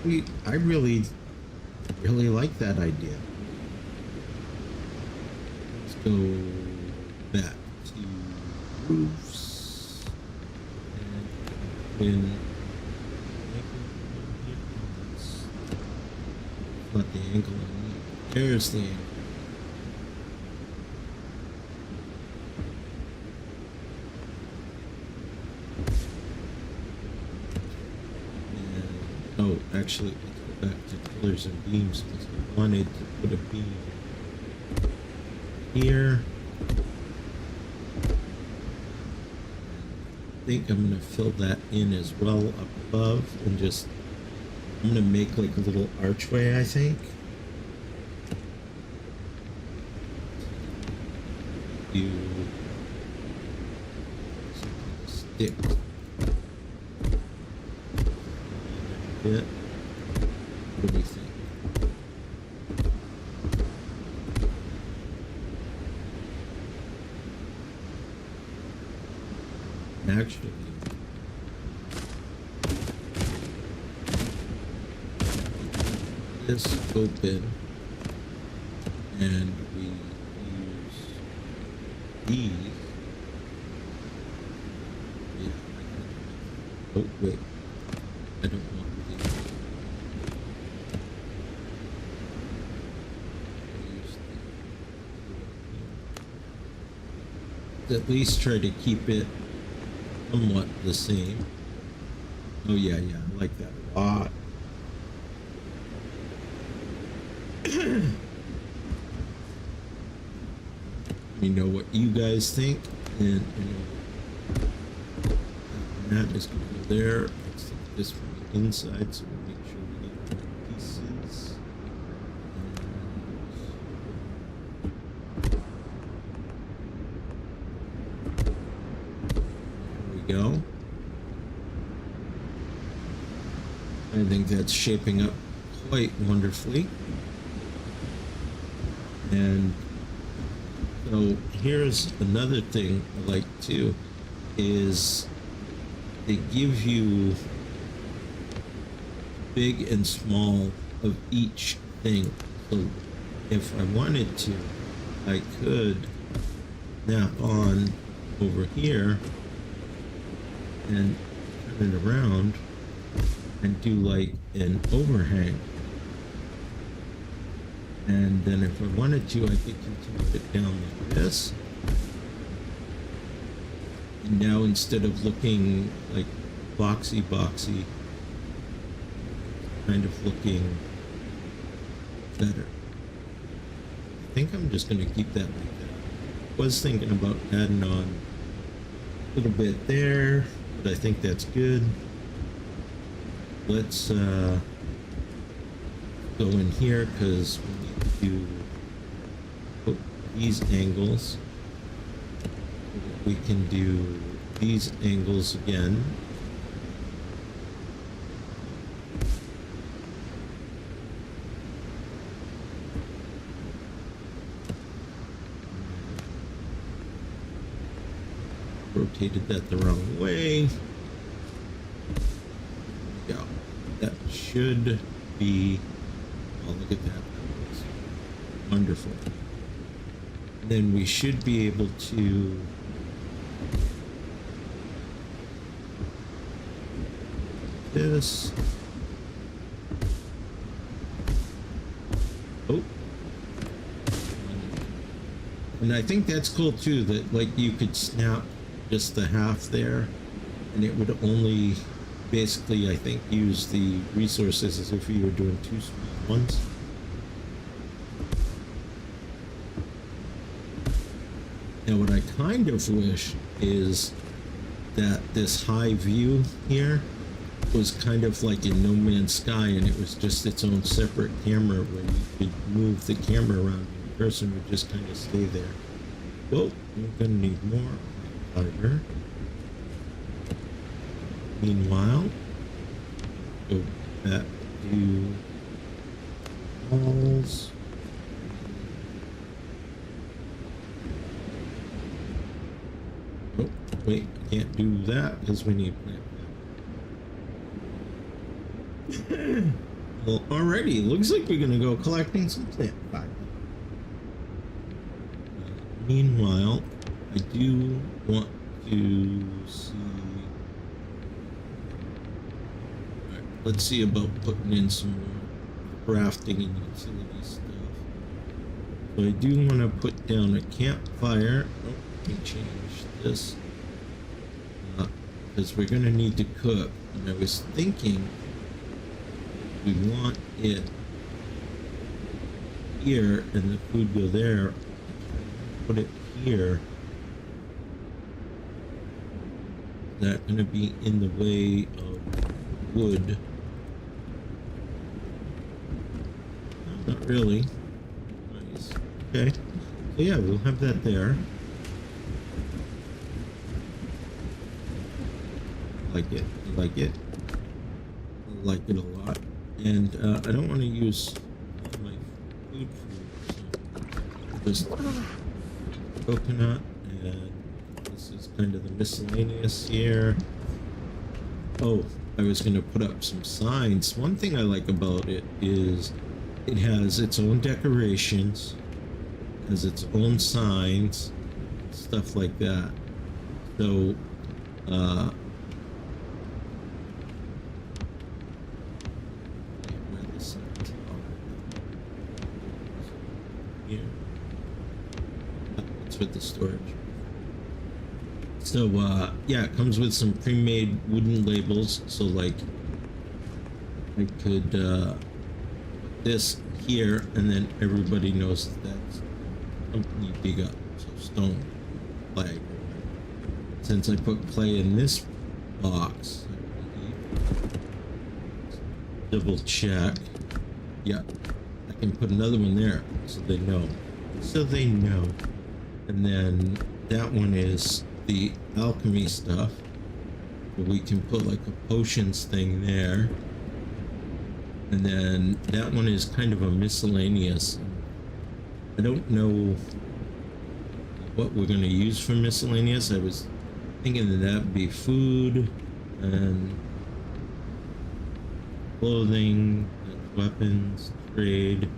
I really like that idea. Let's go back to roofs and then not the angle I need. There's the angle. Oh, actually, let's go back to pillars and beams because I wanted to put a beam here. I think I'm going to fill that in as well up above and just, I'm going to make like a little archway, I think. Do something to stick. Bit. What do we think? Actually, this open and we use these. Yeah. Oh wait, I don't want these. At least try to keep it somewhat the same. Oh yeah, I like that a lot. Let me know what you guys think, and that is going to go there. Let's look at this from the inside so we make sure we get the right pieces. Go. I think that's shaping up quite wonderfully. And so here's another thing I like too, is they give you big and small of each thing. So if I wanted to, I could snap on over here and turn it around and do like an overhang, and then if I wanted to, I could continue it down like this, and now instead of looking like boxy kind of looking better. I think I'm just going to keep that like that. Was thinking about adding on a little bit there, but I think that's good. let's go in here because we need to put these angles. We can do these angles again. Rotated that the wrong way. Yeah, that should be. Oh, look at that. That was wonderful. And then we should be able to this. Oh. And I think that's cool too, that like you could snap just the half there and it would only basically, I think, use the resources as if you were doing two small ones. Now what I kind of wish is that this high view here was kind of like in No Man's Sky, and it was just its own separate camera where you could move the camera around and the person would just kind of stay there. Well, we're gonna need more fiber. Meanwhile, go back to walls. Oh, wait, I can't do that because we need plant. Well, alrighty, looks like we're gonna go collecting some plant fiber. Meanwhile, I do want to see. Alright, let's see about putting in some more crafting and utility stuff. So I do want to put down a campfire. Oh, let me change this because we're gonna need to cook. And I was thinking we want it here and the food go there. Put it here. Is that going to be in the way of wood? No, not really. Nice. Okay. So yeah, we'll have that there. I like it. I like it. I like it a lot. And I don't want to use my food, so just coconut, and this is kind of the miscellaneous here. Oh, I was going to put up some signs. One thing I like about it is it has its own decorations, has its own signs, stuff like that. So with the storage. So yeah, it comes with some pre-made wooden labels, so like I could put this here and then everybody knows that that's company big up, so stone flag. Since I put clay in this box, double check. Yeah, I can put another one there so they know. And then that one is the alchemy stuff. We can put like a potions thing there. And then that one is kind of a miscellaneous. I don't know what we're going to use for miscellaneous. I was thinking that would be food and clothing, that's weapons, trade.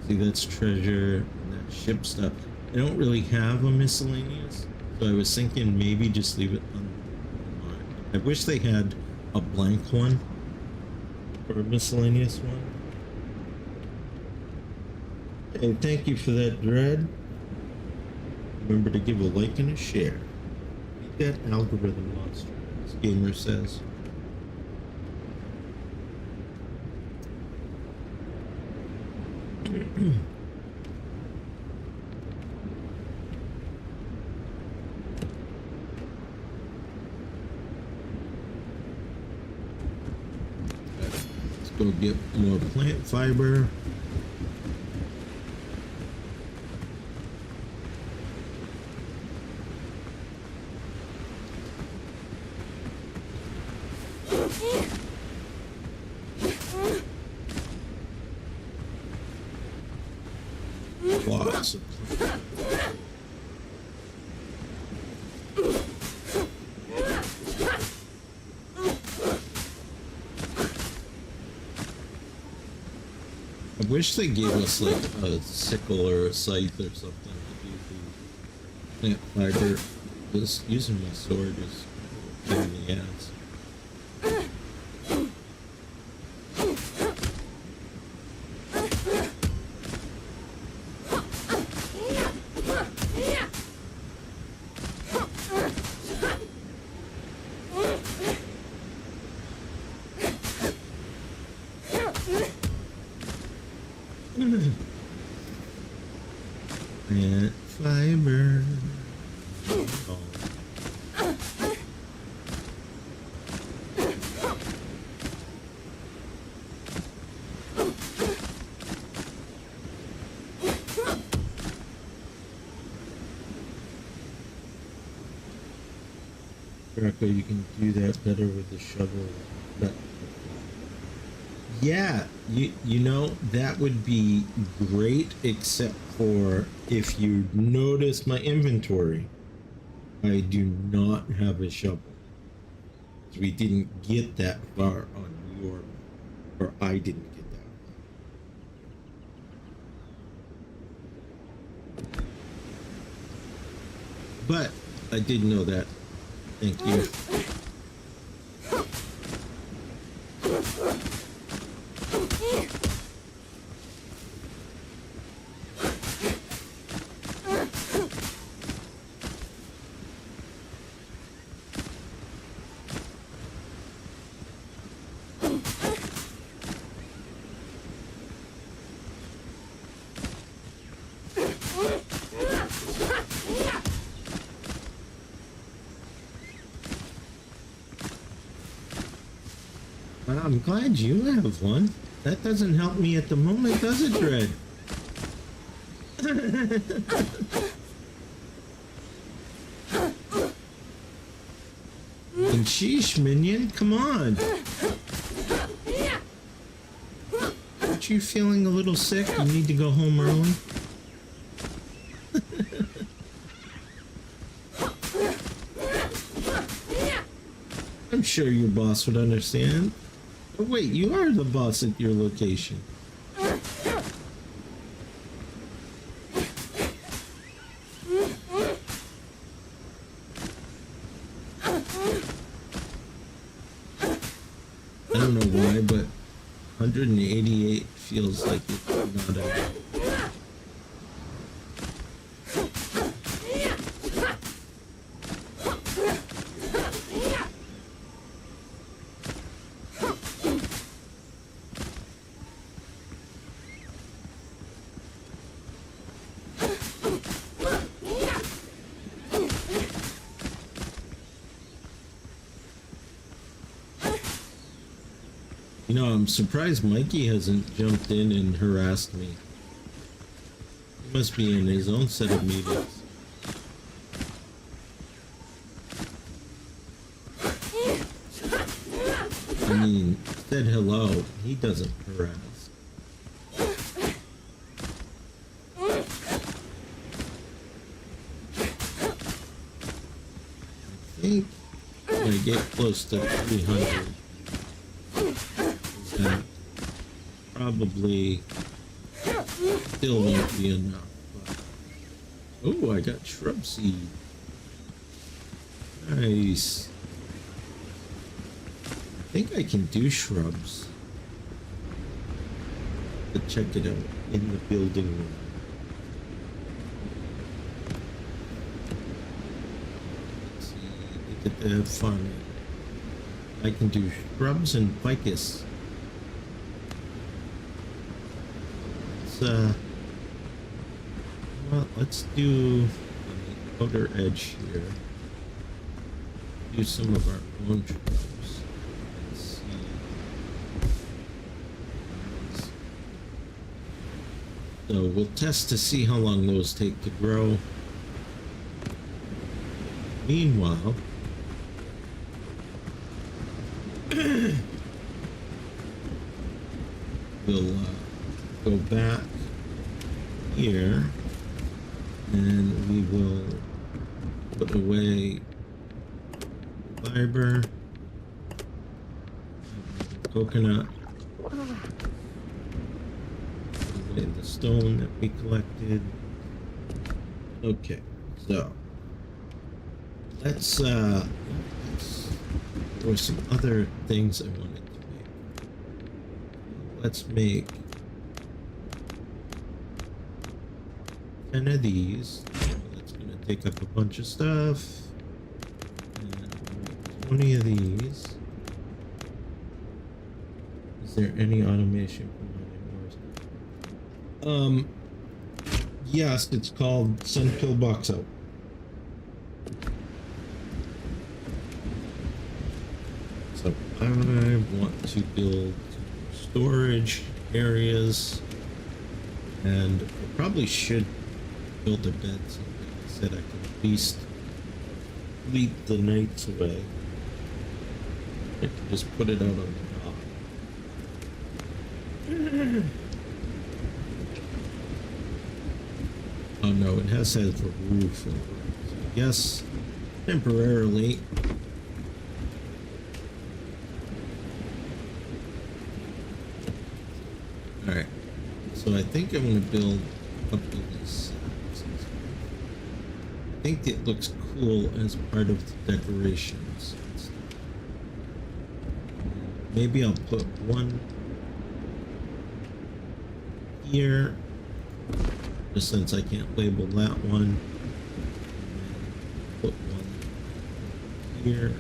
See, that's treasure, and that's ship stuff. I don't really have a miscellaneous, so I was thinking maybe just leave it on. I wish they had a blank one or a miscellaneous one. Hey, thank you for that, Dread. Remember to give a like and a share. Beat that algorithm monster, this gamer says. go get more plant fiber. Lots of plant. I wish they gave us like a sickle or a scythe or something to do the plant fiber. Just using my sword is a pain in the ass. Plant fiber. Oh. Draco, you can do that better with the shovel. But yeah, you know, that would be great, except for if you notice my inventory, I do not have a shovel. We didn't get that far on your, or I didn't get that far. But I did know that. Thank you. Well, I'm glad you have one. That doesn't help me at the moment, does it, Dread? And sheesh, minion, come on. Aren't you feeling a little sick? You need to go home early? I'm sure your boss would understand. Oh, wait, you are the boss at your location. I don't know why, but 188 feels like it's not a... You know, I'm surprised Mikey hasn't jumped in and harassed me. He must be in his own set of meetings. I mean, said hello. He doesn't harass. I think when I get close to 300, that probably still won't be enough. Oh, I got shrub seed. Nice. I think I can do shrubs. But check it out in the building room. Let's see, look at the farming. I can do shrubs and ficus. Well, let's do the outer edge here. Do some of our own shrubs. Let's see. So we'll test to see how long those take to grow. Meanwhile, we'll go back here and we will put away fiber, coconut, put away the stone that we collected. Okay, so let's there were some other things I wanted to make. Let's make 10 of these. That's gonna take up a bunch of stuff. And 20 of these. Is there any automation for mining ores? Yes, it's called send pillbox out. So I want to build storage areas, and I probably should build a bed so like I said I can at least sleep the nights away. I can just put it out on the dock. Oh no, it has a roof over it. So I guess temporarily. Alright, so I think I'm going to build a couple of these sets. I think it looks cool as part of the decorations and stuff. Maybe I'll put one here, just since I can't label that one. And put one here.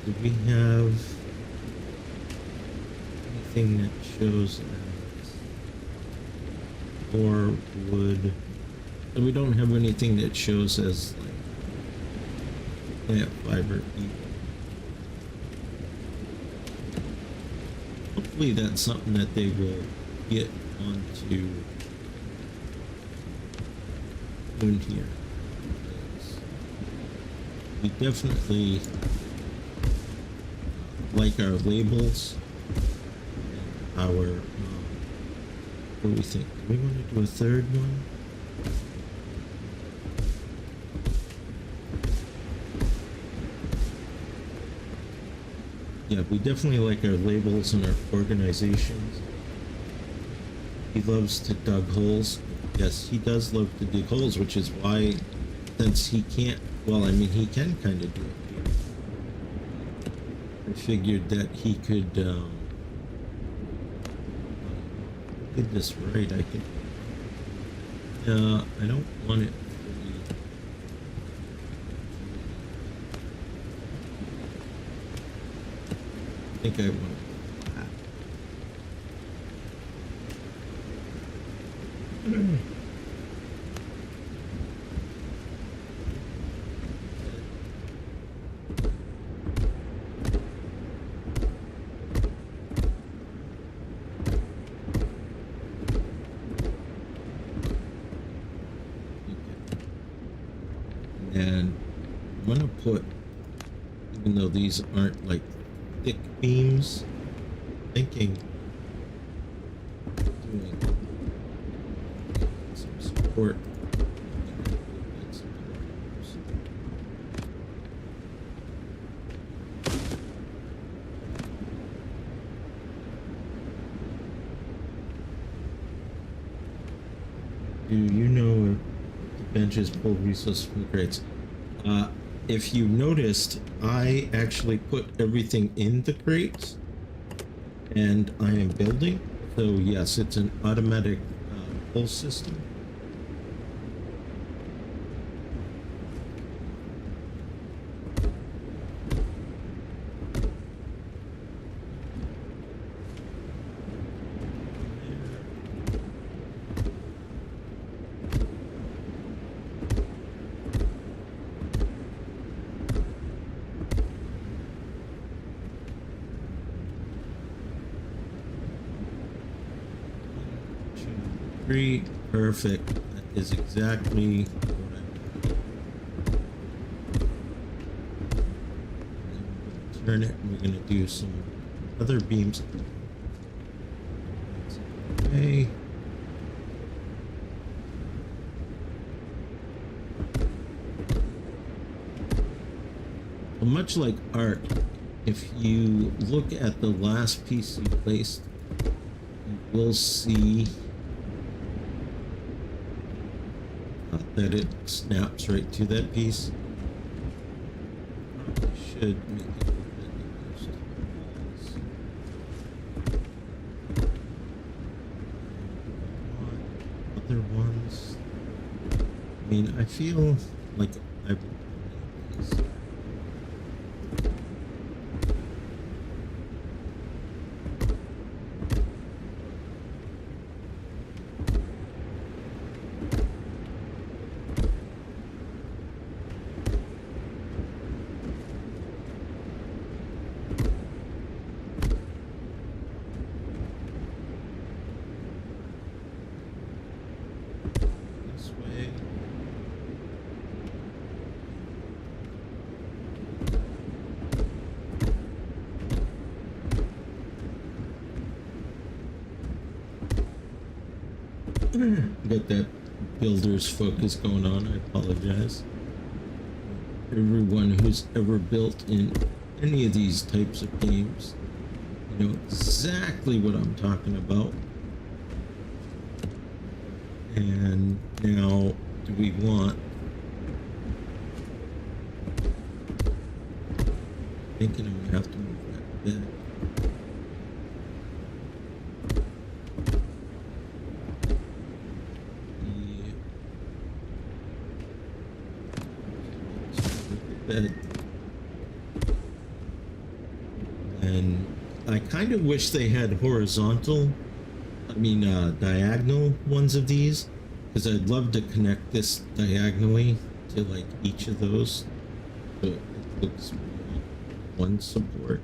Do we have anything that shows as or wood? So we don't have anything that shows as like plant fiber either. Hopefully that's something that they will get onto in here. We definitely like our labels and our what do we think? Do we want to do a third one? Yeah, we definitely like our labels and our organizations. He loves to dig holes. Yes, he does love to dig holes, which is why, since he can't, well, I mean, he can kind of do it here. I figured that he could get this right. I could I don't want it I think I want it. And I'm gonna put, even though these aren't like thick beams, thinking doing some support. Do you know if the benches pull resources from the crates? If you noticed, I actually put everything in the crates, and I am building. So yes, it's an automatic pull system. 3. Perfect. That is exactly what I want. And then we're gonna turn it and we're gonna do some other beams. Okay. Much like art, if you look at the last piece you placed, you will see that it snaps right to that piece. Probably should make it a little bit closer to the walls. Other ones. I mean, I feel like I've done these. Got that builder's focus going on. I apologize. Everyone who's ever built in any of these types of games, you know exactly what I'm talking about. And now, do we want? Thinking I'm gonna have to move that bit. And I kind of wish they had diagonal ones of these, because I'd love to connect this diagonally to like each of those, so it looks one support.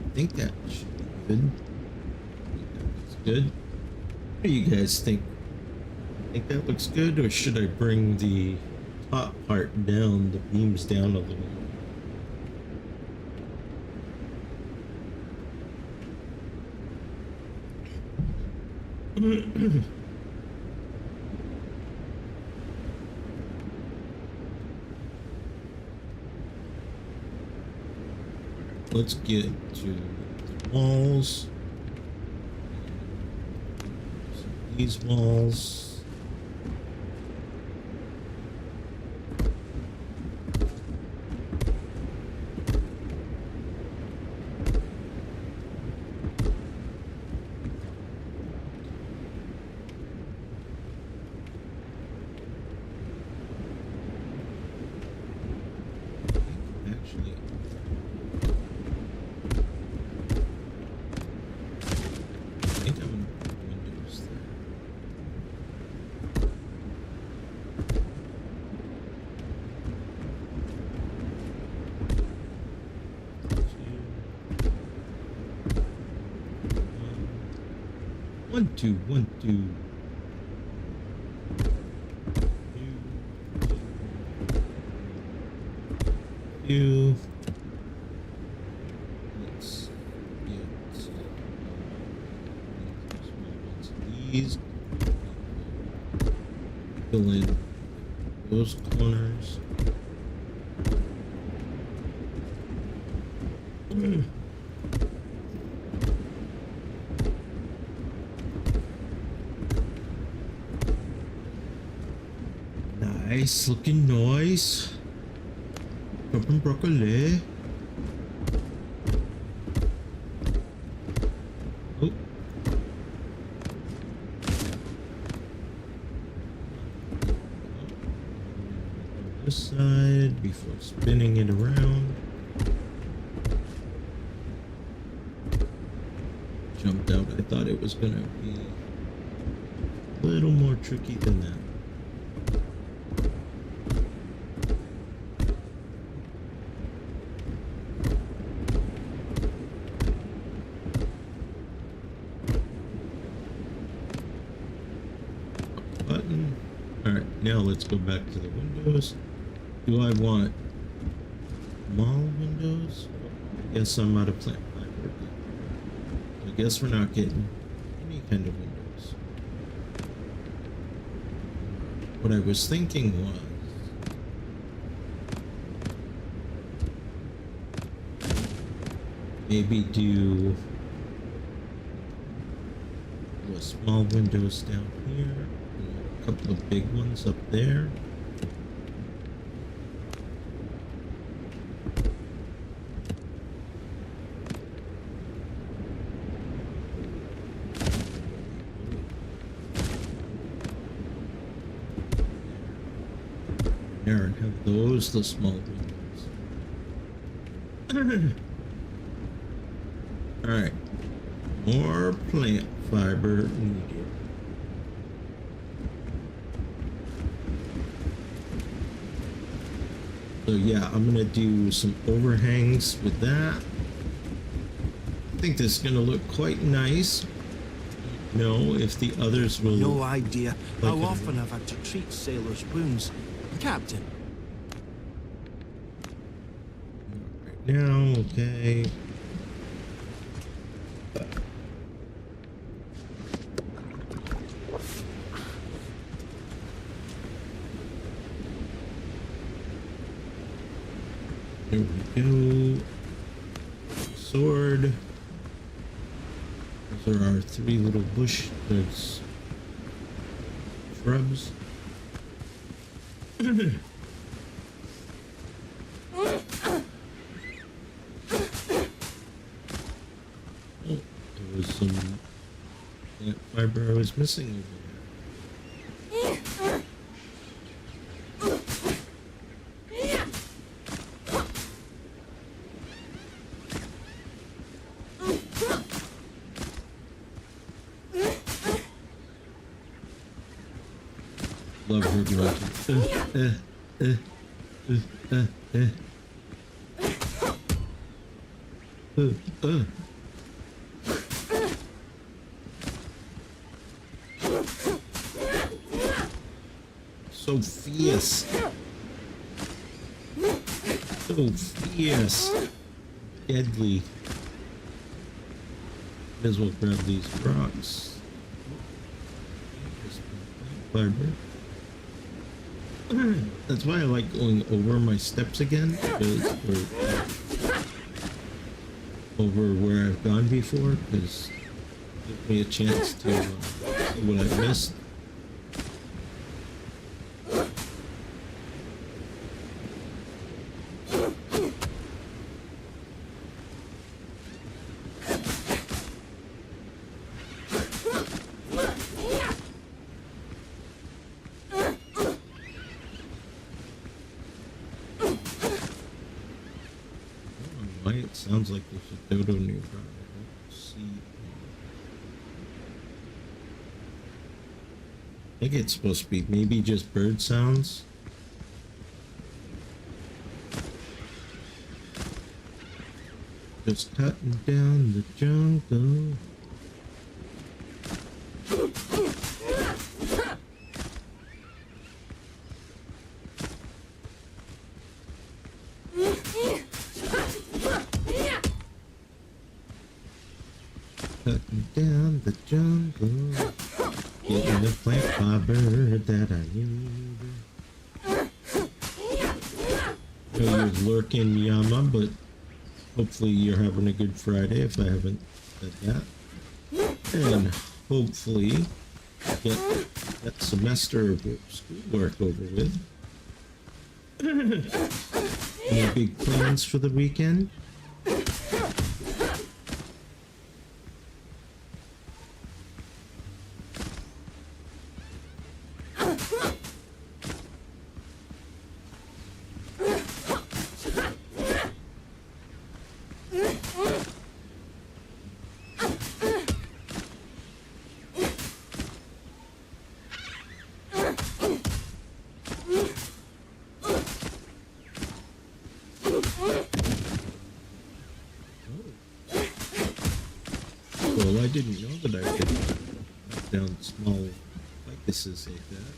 I think that should be good. I think that looks good. What do you guys think? Think that looks good, or should I bring the top part down, the beams down a little more? Let's get to the walls. So these walls. Actually, I think I'm gonna put windows there. One, two, one, two. Two. Let's get these. Fill in those corners. Nice, looking nice. Chopping broccoli. Oh. This side before spinning it around. out. I thought it was gonna be a little more tricky than that. Button. Alright, now let's go back to the windows. Do I want small windows? I guess I'm out of plant fiber. I guess we're not getting any kind of windows. What I was thinking was maybe do small windows down here, and a couple of big ones up there. There, and have those the small windows. All right, more plant fiber needed. So yeah, I'm gonna do some overhangs with that. I think this is gonna look quite nice. No, if the others will. No idea how like often I've had to treat sailors' wounds. Captain. Right now, okay. There we go. Sword. Those are our three little bush. There's shrubs. Oh, there was some plant fiber I was missing over there. Love her grunting. So fierce. So fierce. Deadly. Might as well grab these rocks. Fiber. That's why I like going over my steps again, because, over where I've gone before, because it gives me a chance to see what I missed. It sounds like there's a dodo nearby. I don't see one. I think it's supposed to be maybe just bird sounds. Just cutting down the jungle. Cutting down the jungle, getting the plant fiber that I need. I know you're lurking, Yama, but hopefully you're having a good Friday if I haven't said that. And hopefully get that semester of schoolwork over with. Any big plans for the weekend? didn't know that I could knock down small ficuses like that.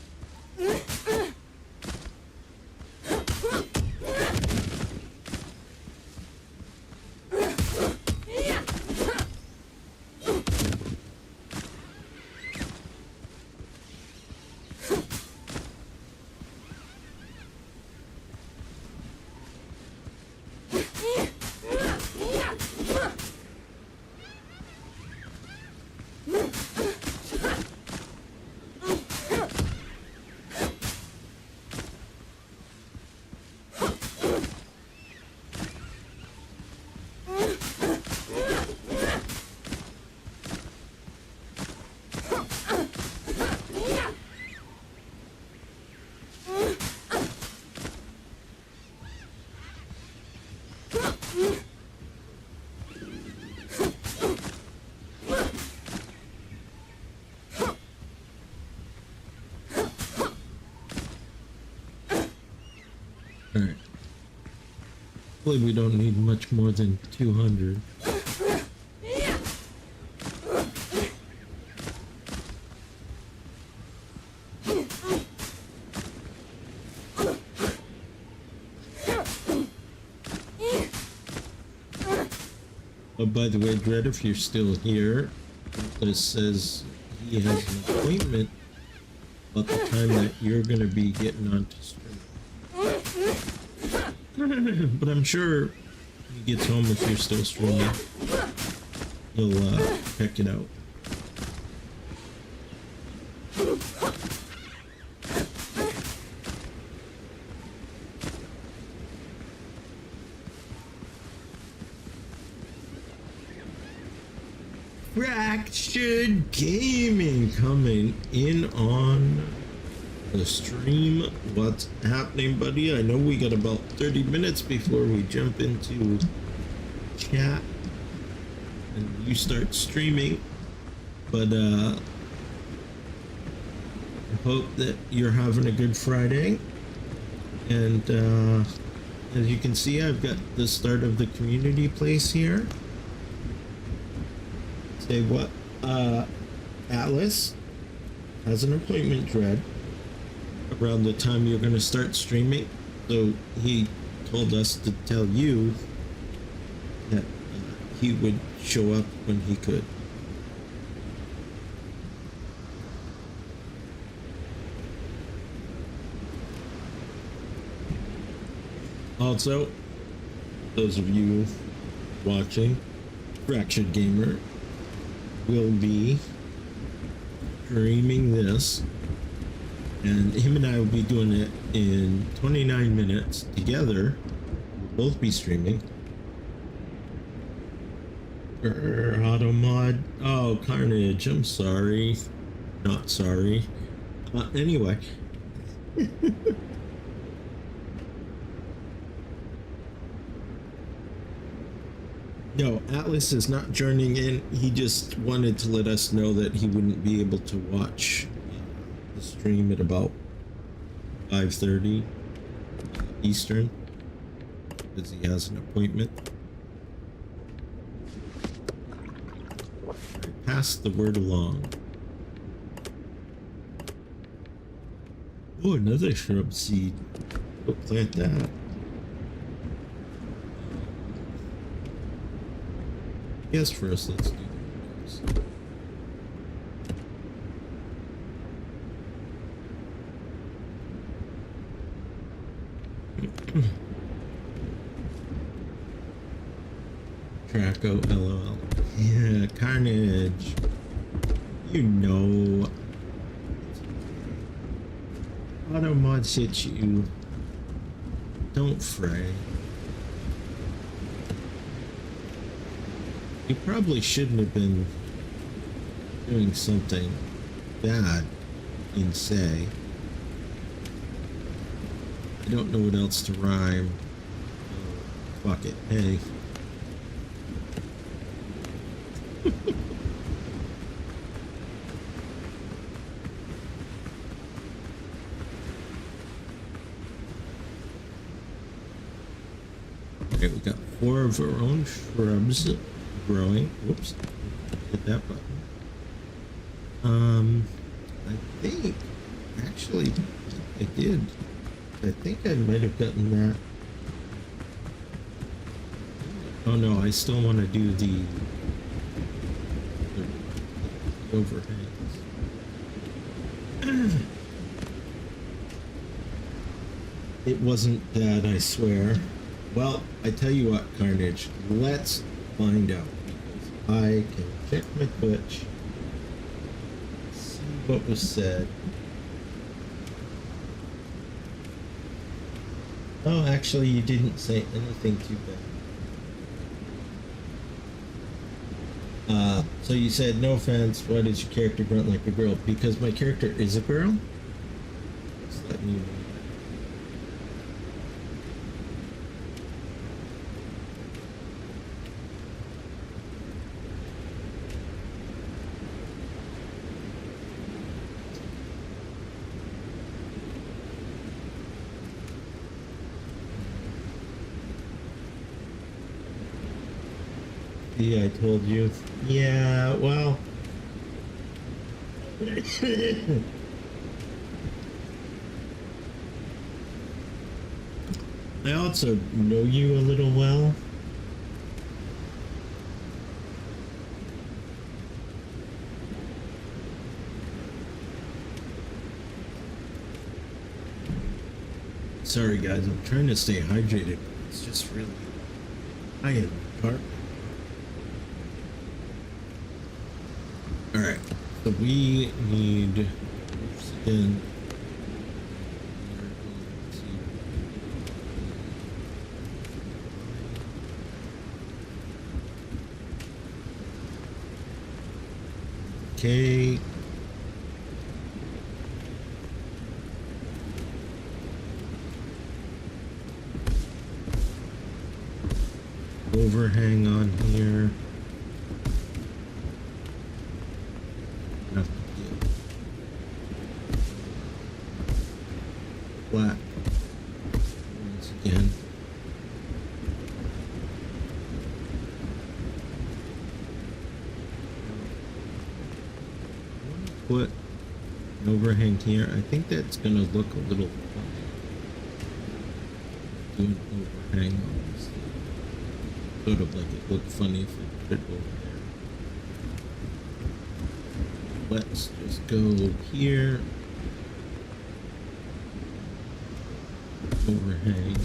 Alright. Hopefully we don't need much more than 200. Oh, by the way, Dread, if you're still here, Atlas says he has an appointment about the time that you're going to be getting onto stream. But I'm sure when he gets home, if you're still streaming, he'll check it out. Fractured Gaming coming in on the stream. What's happening, buddy? I know we got about 30 minutes before we jump into chat and you start streaming, but I hope that you're having a good Friday. And as you can see, I've got the start of the community place here. Say what? Atlas has an appointment, Dread, around the time you're going to start streaming, so he told us to tell you that he would show up when he could. Also, those of you watching, Fractured Gamer will be streaming this, and him and I will be doing it in 29 minutes together. We'll both be streaming. Auto mod. Oh, Carnage, I'm sorry. Not sorry. Anyway. No, Atlas is not joining in. He just wanted to let us know that he wouldn't be able to watch the stream at about 5:30 Eastern because he has an appointment. I passed the word along. Oh, another shrub seed. Go plant that. Yes, first let's do the windows. Draco, LOL. Yeah, Carnage. You know. Auto mods hit you. Don't fray. You probably shouldn't have been doing something bad in say. I don't know what else to rhyme. Fuck it. Hey. Okay, we got 4 of our own shrubs growing. Whoops. hit that button. I think actually I did. I think I might have gotten that. Oh no, I still want to do the overhangs. It wasn't that, I swear. Well, I tell you what, Carnage, let's find out. Because I can check my Twitch, see what was said. Oh, actually, you didn't say anything too bad. So you said, no offense, why does your character grunt like a girl? Because my character is a girl? Just letting you know. Yeah, I told you. Yeah, well. I also know you a little well. Sorry guys, I'm trying to stay hydrated. It's just really high in carb. Alright, so we need oxygen. Okay. Overhang on here. Flat once again. Put an overhang here. I think that's gonna look a little funny. Do an overhang on this thing. Sort of like it looked funny if we put it over there. Let's just go here. Overhang.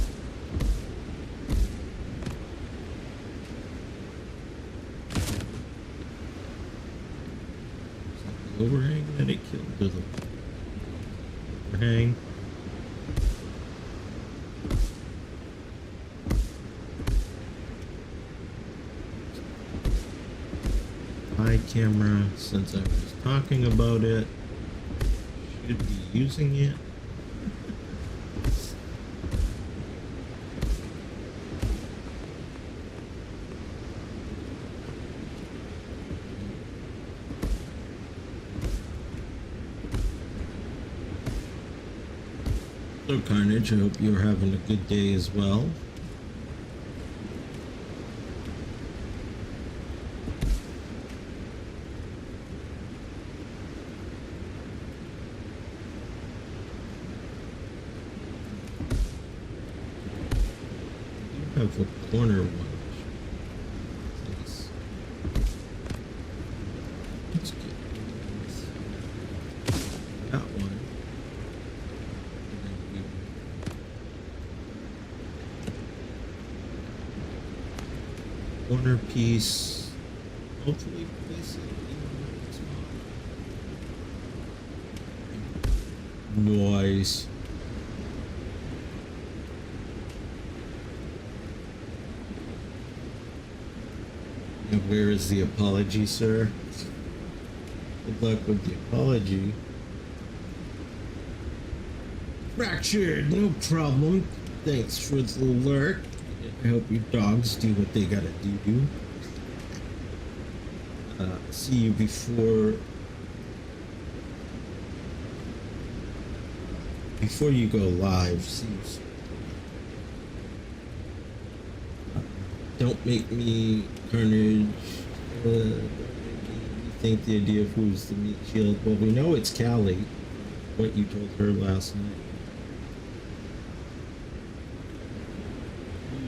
The overhang that it killed. There's a overhang. High camera, since I was talking about it, should be using it. So Carnage, I hope you're having a good day as well. I do have a corner one. Let's get that one. Corner piece, hopefully place it in the spot. Noise. Now where is the apology, sir? Good luck with the apology. Fractured, no problem. Thanks for the alert. I hope your dogs do what they gotta do. See you before you go live. See you soon. Don't make me Carnage. Don't make me think the idea of who's the meat shield. Well, we know it's Callie. What you told her last night.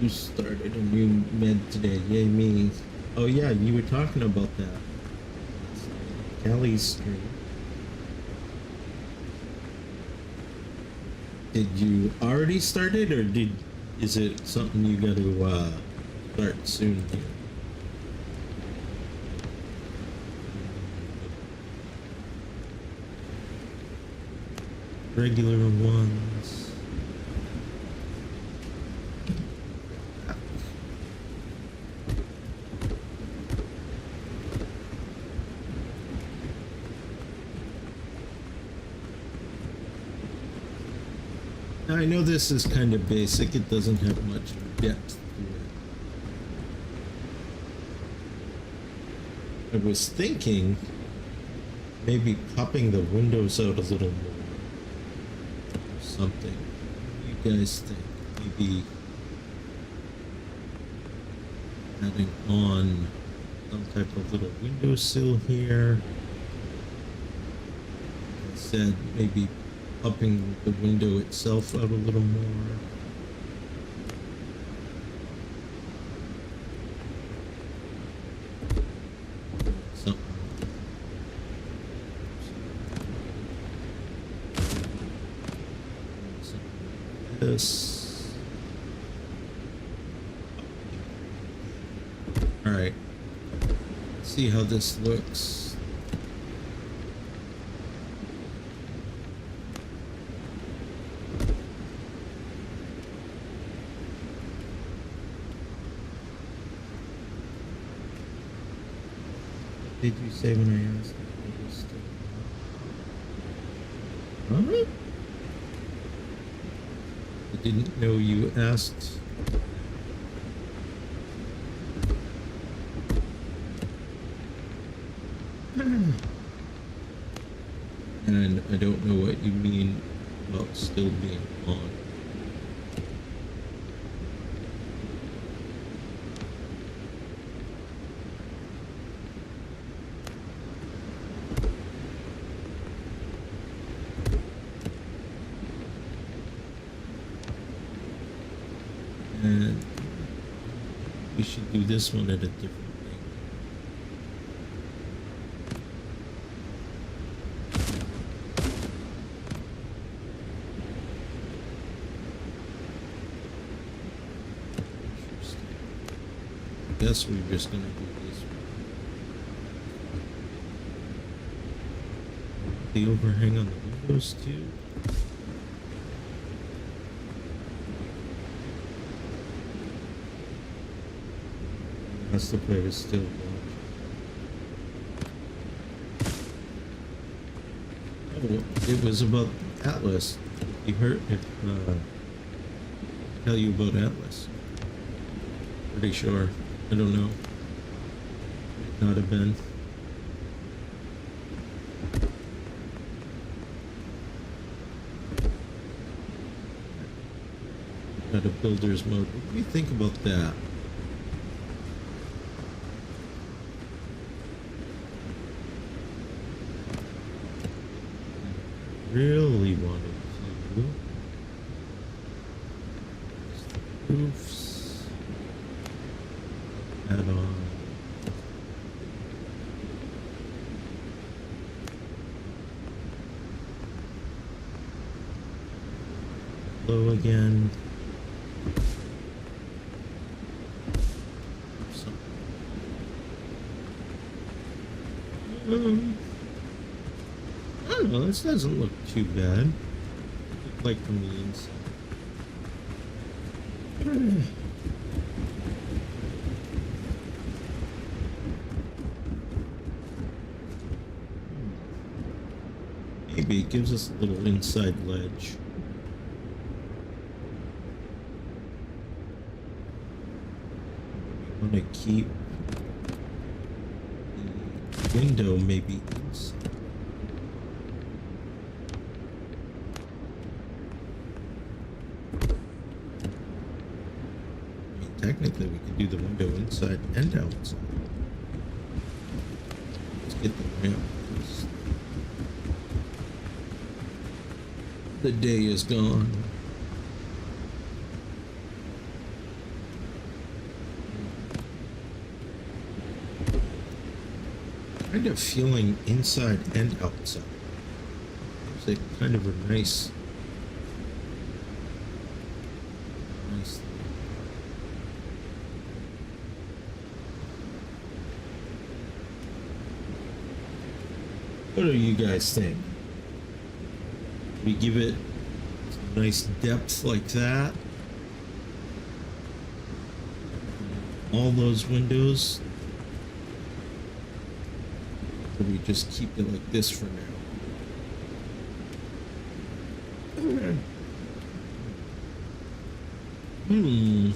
You started a new med today. Yay me. Oh yeah, you were talking about that. Callie's stream. Did you already start it, or is it something you got to start soon here? Regular ones. I know this is kind of basic, it doesn't have much depth to it. I was thinking maybe popping the windows out a little more or something. What do you guys think? Maybe adding on some type of little windowsill here. Like I said, maybe upping the window itself out a little more. Something like this. All right. See how this looks. Did you say when I asked if it was still on? Huh? I didn't know you asked. And I don't know what you mean about still being on. And we should do this one at a different angle. Interesting. I guess we're just gonna do this one. The overhang on the windows too. That's the player is still watching. Oh, it was about Atlas. You heard if tell you about Atlas. Pretty sure. I don't know. Might not have been. Got a builder's mode. What do you think about that? Really wanted to the roofs, add on low again. I don't know, this doesn't look too bad. Look like from the inside. Maybe it gives us a little inside ledge. We want to keep the window maybe inside. Technically, we could do the window inside and outside. Let's get the Yeah. The day is gone. Kind of feeling inside and outside. It's a kind of a nice. What do you guys think? We give it some nice depth like that. All those windows. Or we just keep it like this for now. Hmm.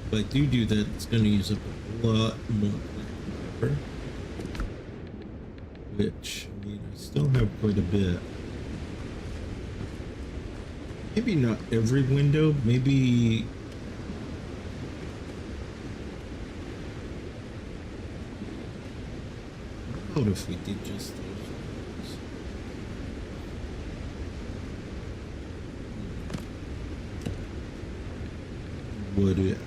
If I do that, it's going to use up a lot more paper. Which, I mean, I still have quite a bit. Maybe not every window, maybe... What if we did just those windows? What if?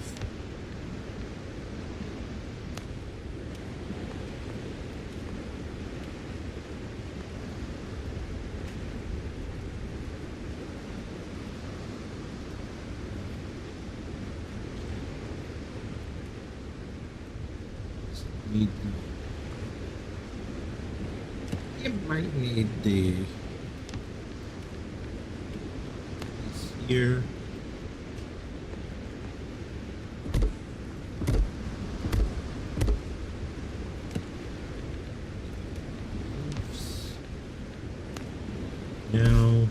It might need the this here. Now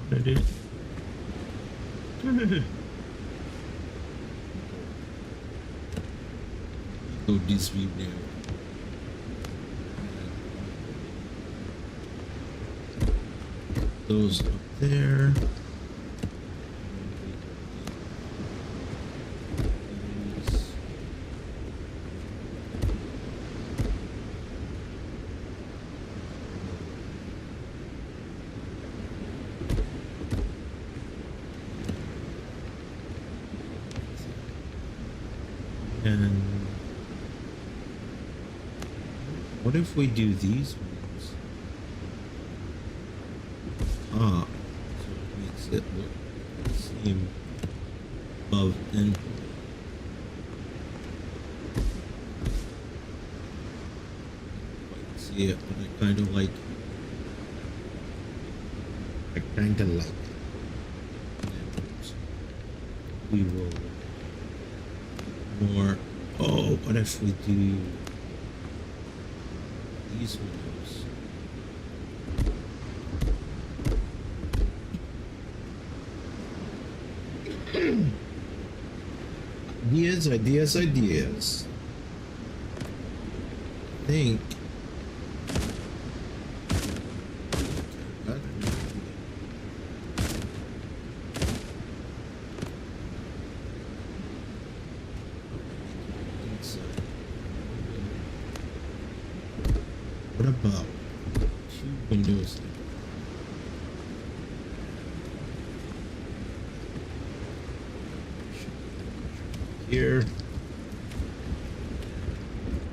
what it? Go this view now. Those up there. And what if we do these ones? Ah, so it makes it look the same above and quite see it, but I kind of like it. I kind of like it. And we will more. Oh, what if we do these windows? Ideas. I think. What about 2 windows here,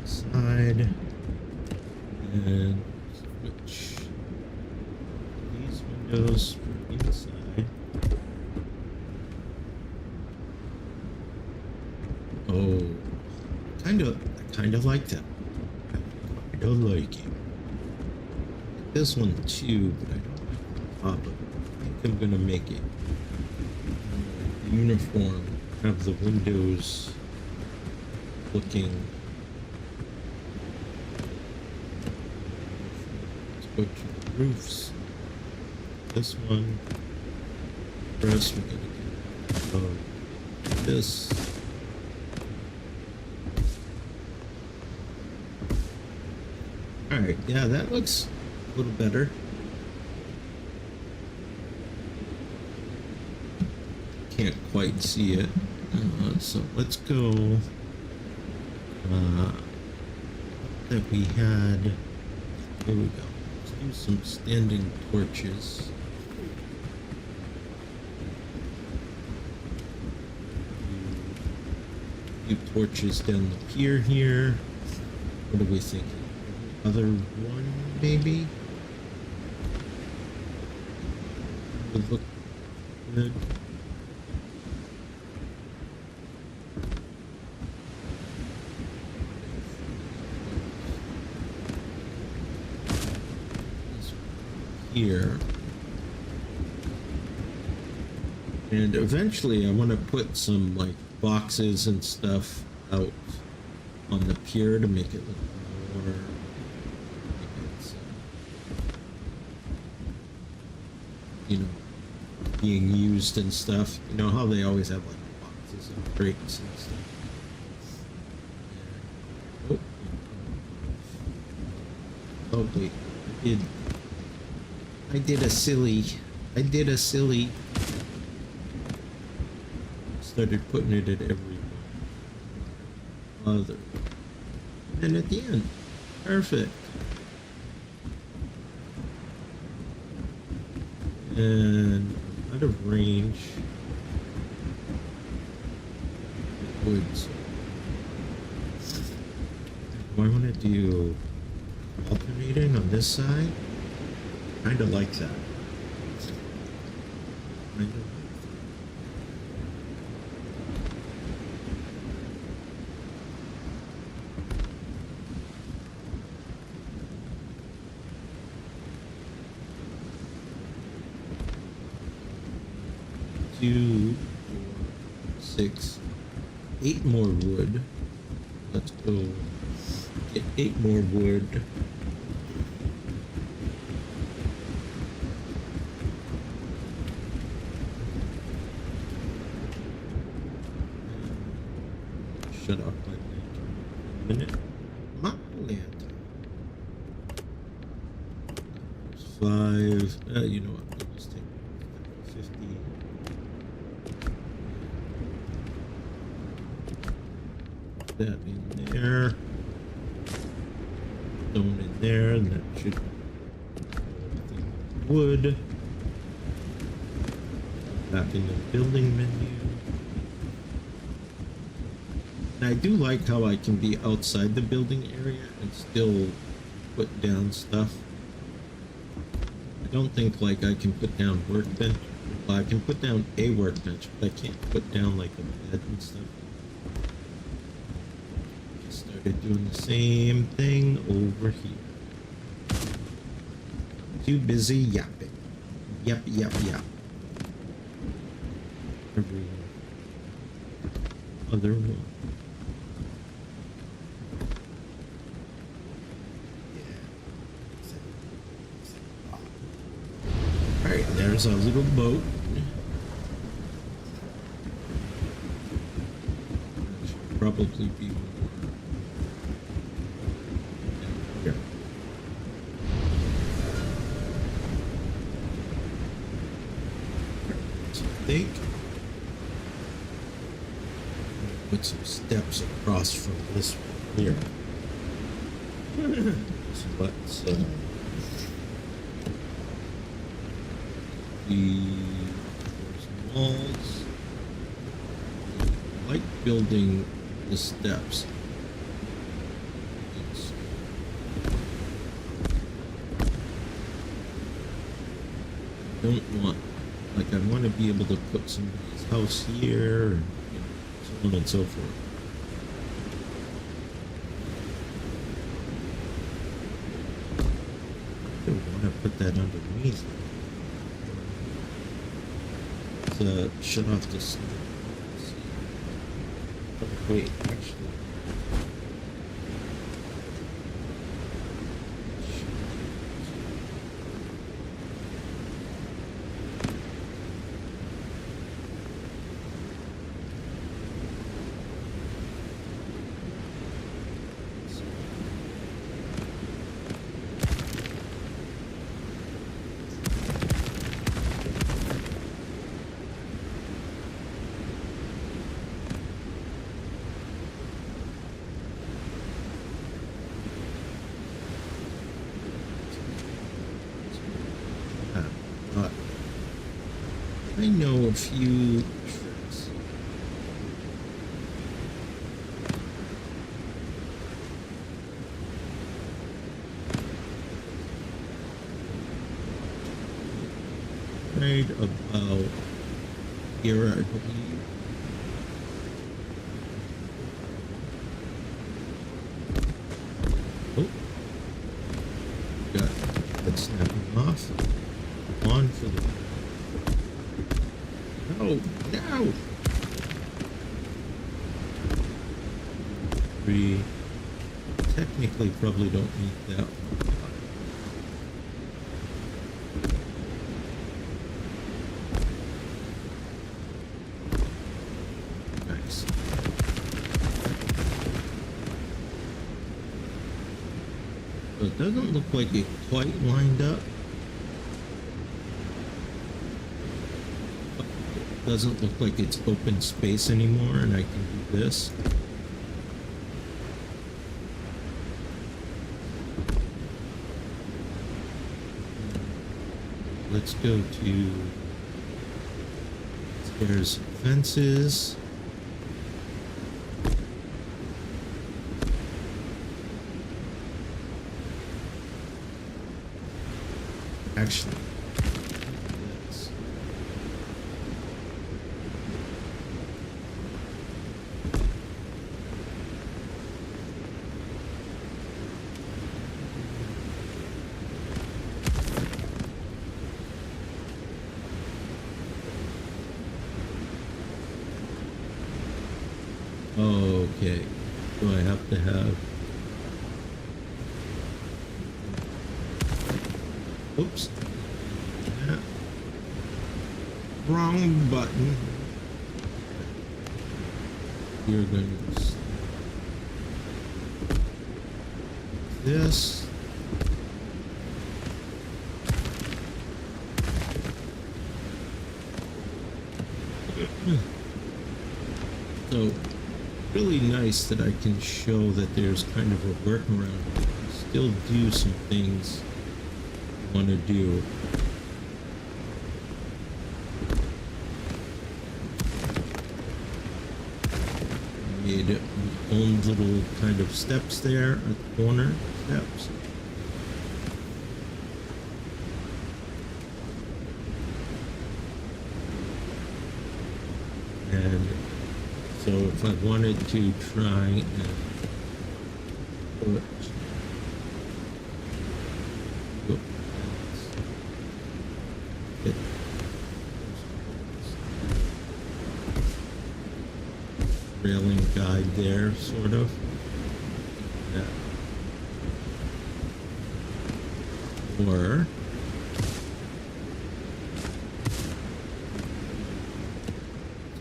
side, and switch these windows for inside. Oh, I kind of like that. I don't like it. This one too, but I don't like the top of it. I think I'm gonna make it uniform. Have the windows looking. Let's go to the roofs. This one. First, we gotta get this. Alright, yeah, that looks a little better. Can't quite see it. So let's go. That we had. Here we go. Let's do some standing torches. Few torches down the pier here. What are we thinking? Other one, maybe? Would look good. Here. And eventually I want to put some like boxes and stuff out on the pier to make it look more like it's, you know, being used and stuff. You know how they always have like boxes and crates and stuff. And, oh wait, I did a silly. Started putting it at every other. And at the end. Perfect. And out of range. Woods. Do I want to do alternating on this side? Kinda like that. Kinda like that. Two, 4, 6, 8 more wood. Let's go get 8 more wood. Shut up my lantern for a minute. My lantern. There's 5. You know what? Let's take 50. That in there. Stone in there, and that should wood. Back in the building menu. And I do like how I can be outside the building area and still put down stuff. I don't think like I can put down workbench. Well, I can put down a workbench, but I can't put down like a bed and stuff. Just started doing the same thing over here. Too busy yapping. Yap, yap, yap. Every other one. Alright, there's our little boat. There should probably be more. Here. So I think put some steps across from this one here. So let's there's walls. I like building the steps. I don't want, like, I want to be able to put somebody's house here, and you know, so on and so forth. I don't want to put that underneath. Shut off the snow. Oh, wait, actually. a few tricks. Right about here, I believe. Oh, got that snapping off. On for the. No, no. 3. Technically, probably don't need that. Nice. So it doesn't look like it quite lined up. Doesn't look like it's open space anymore, and I can do this. Let's go to there's fences. Actually, let's okay. So I have to have. Oops. Yeah. Wrong button. You're going to use this. So really nice that I can show that there's kind of a workaround. Still do some things I want to do. Made my own little kind of steps there at the corner steps. And so if I wanted to try and put railing guide there, sort of. Yeah. Or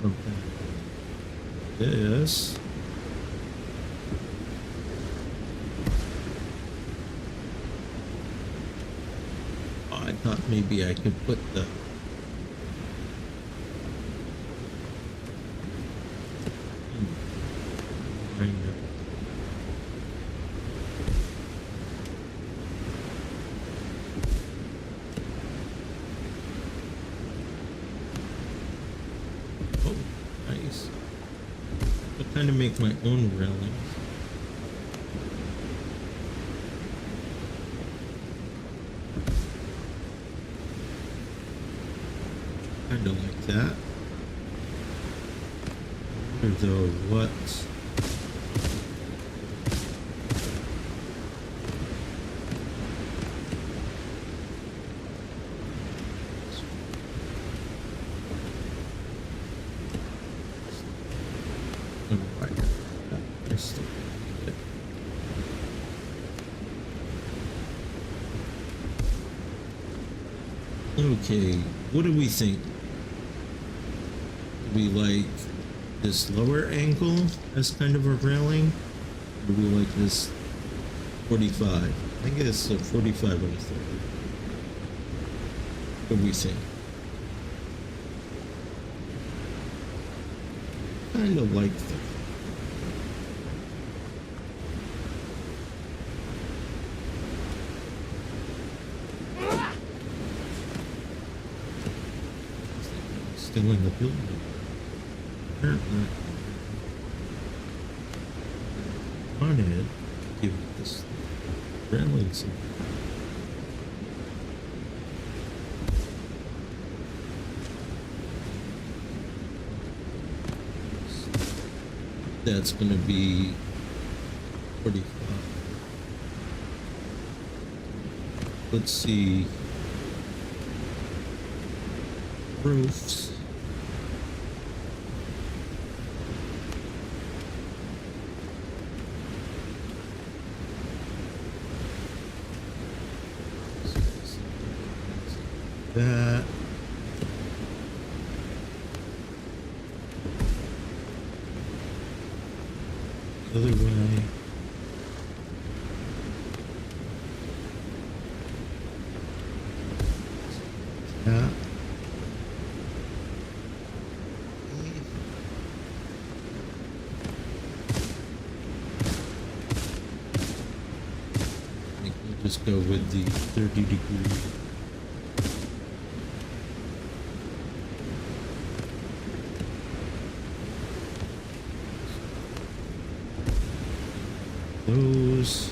something like this. Oh, I thought maybe I could put the kind of make my own railings. Kind of like that. Though what? Okay, what do we think? Do we like this lower angle as kind of a railing? Or do we like this 45? I think it's a 45 on the 30. What do we think? Kind of like that. still in the building. Apparently, I wanted to give it this railing some. That's going to be 45. Let's see. Roofs. That. The other way. That. I think we'll just go with the 30-degree. Those.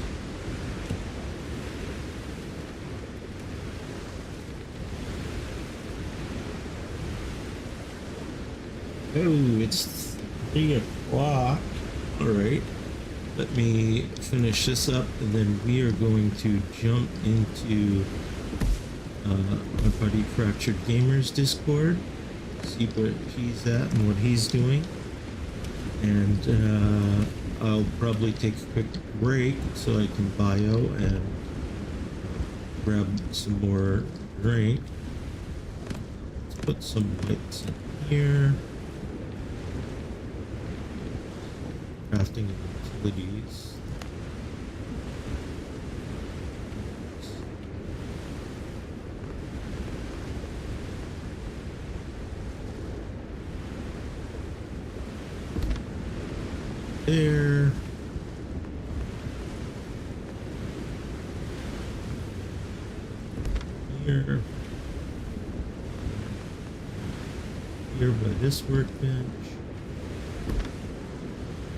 Oh, it's 3 o'clock. All right. Let me finish this up, and then we are going to jump into my buddy Fractured Gamers Discord, see where he's at and what he's doing, and I'll probably take a quick break so I can bio and grab some more drink. Let's put some lights in here. Crafting and utilities. There. Here. Here by this workbench.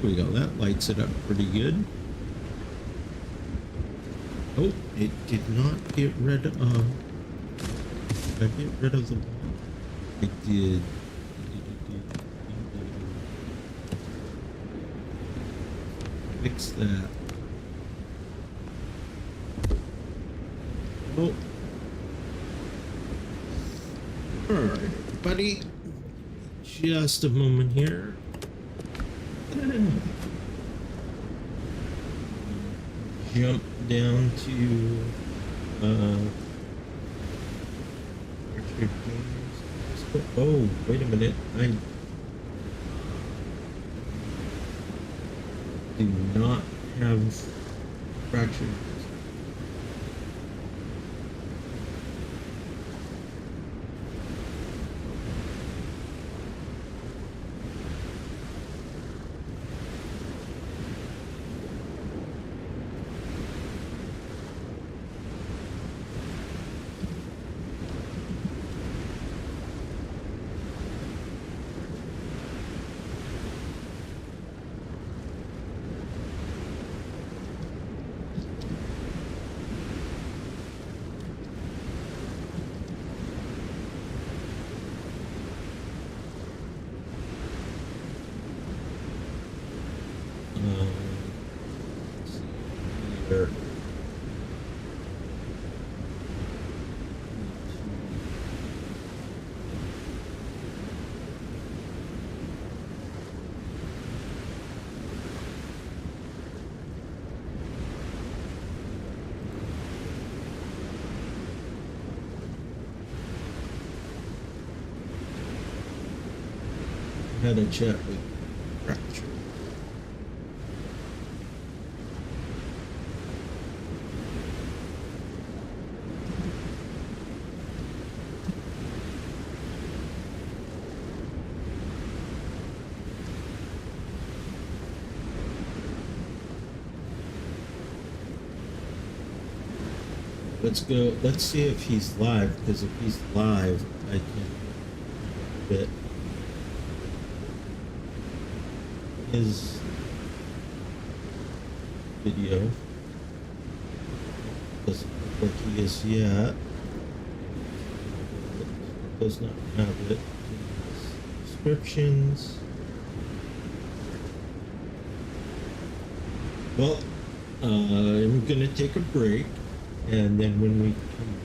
There we go, that lights it up pretty good. Oh, it did not get rid of... Did I get rid of the wall? I did. Fix that. Oh. Alright, buddy. Just a moment here. Jump down to Richard Games. Oh, wait a minute. I do not have fractured. Let's see here. Had a chat with Fracture. Let's go. Let's see if he's live, because if he's live, I can bit. His video doesn't look like he is yet. It does not have it in his descriptions. Well, I'm gonna take a break, and then when we come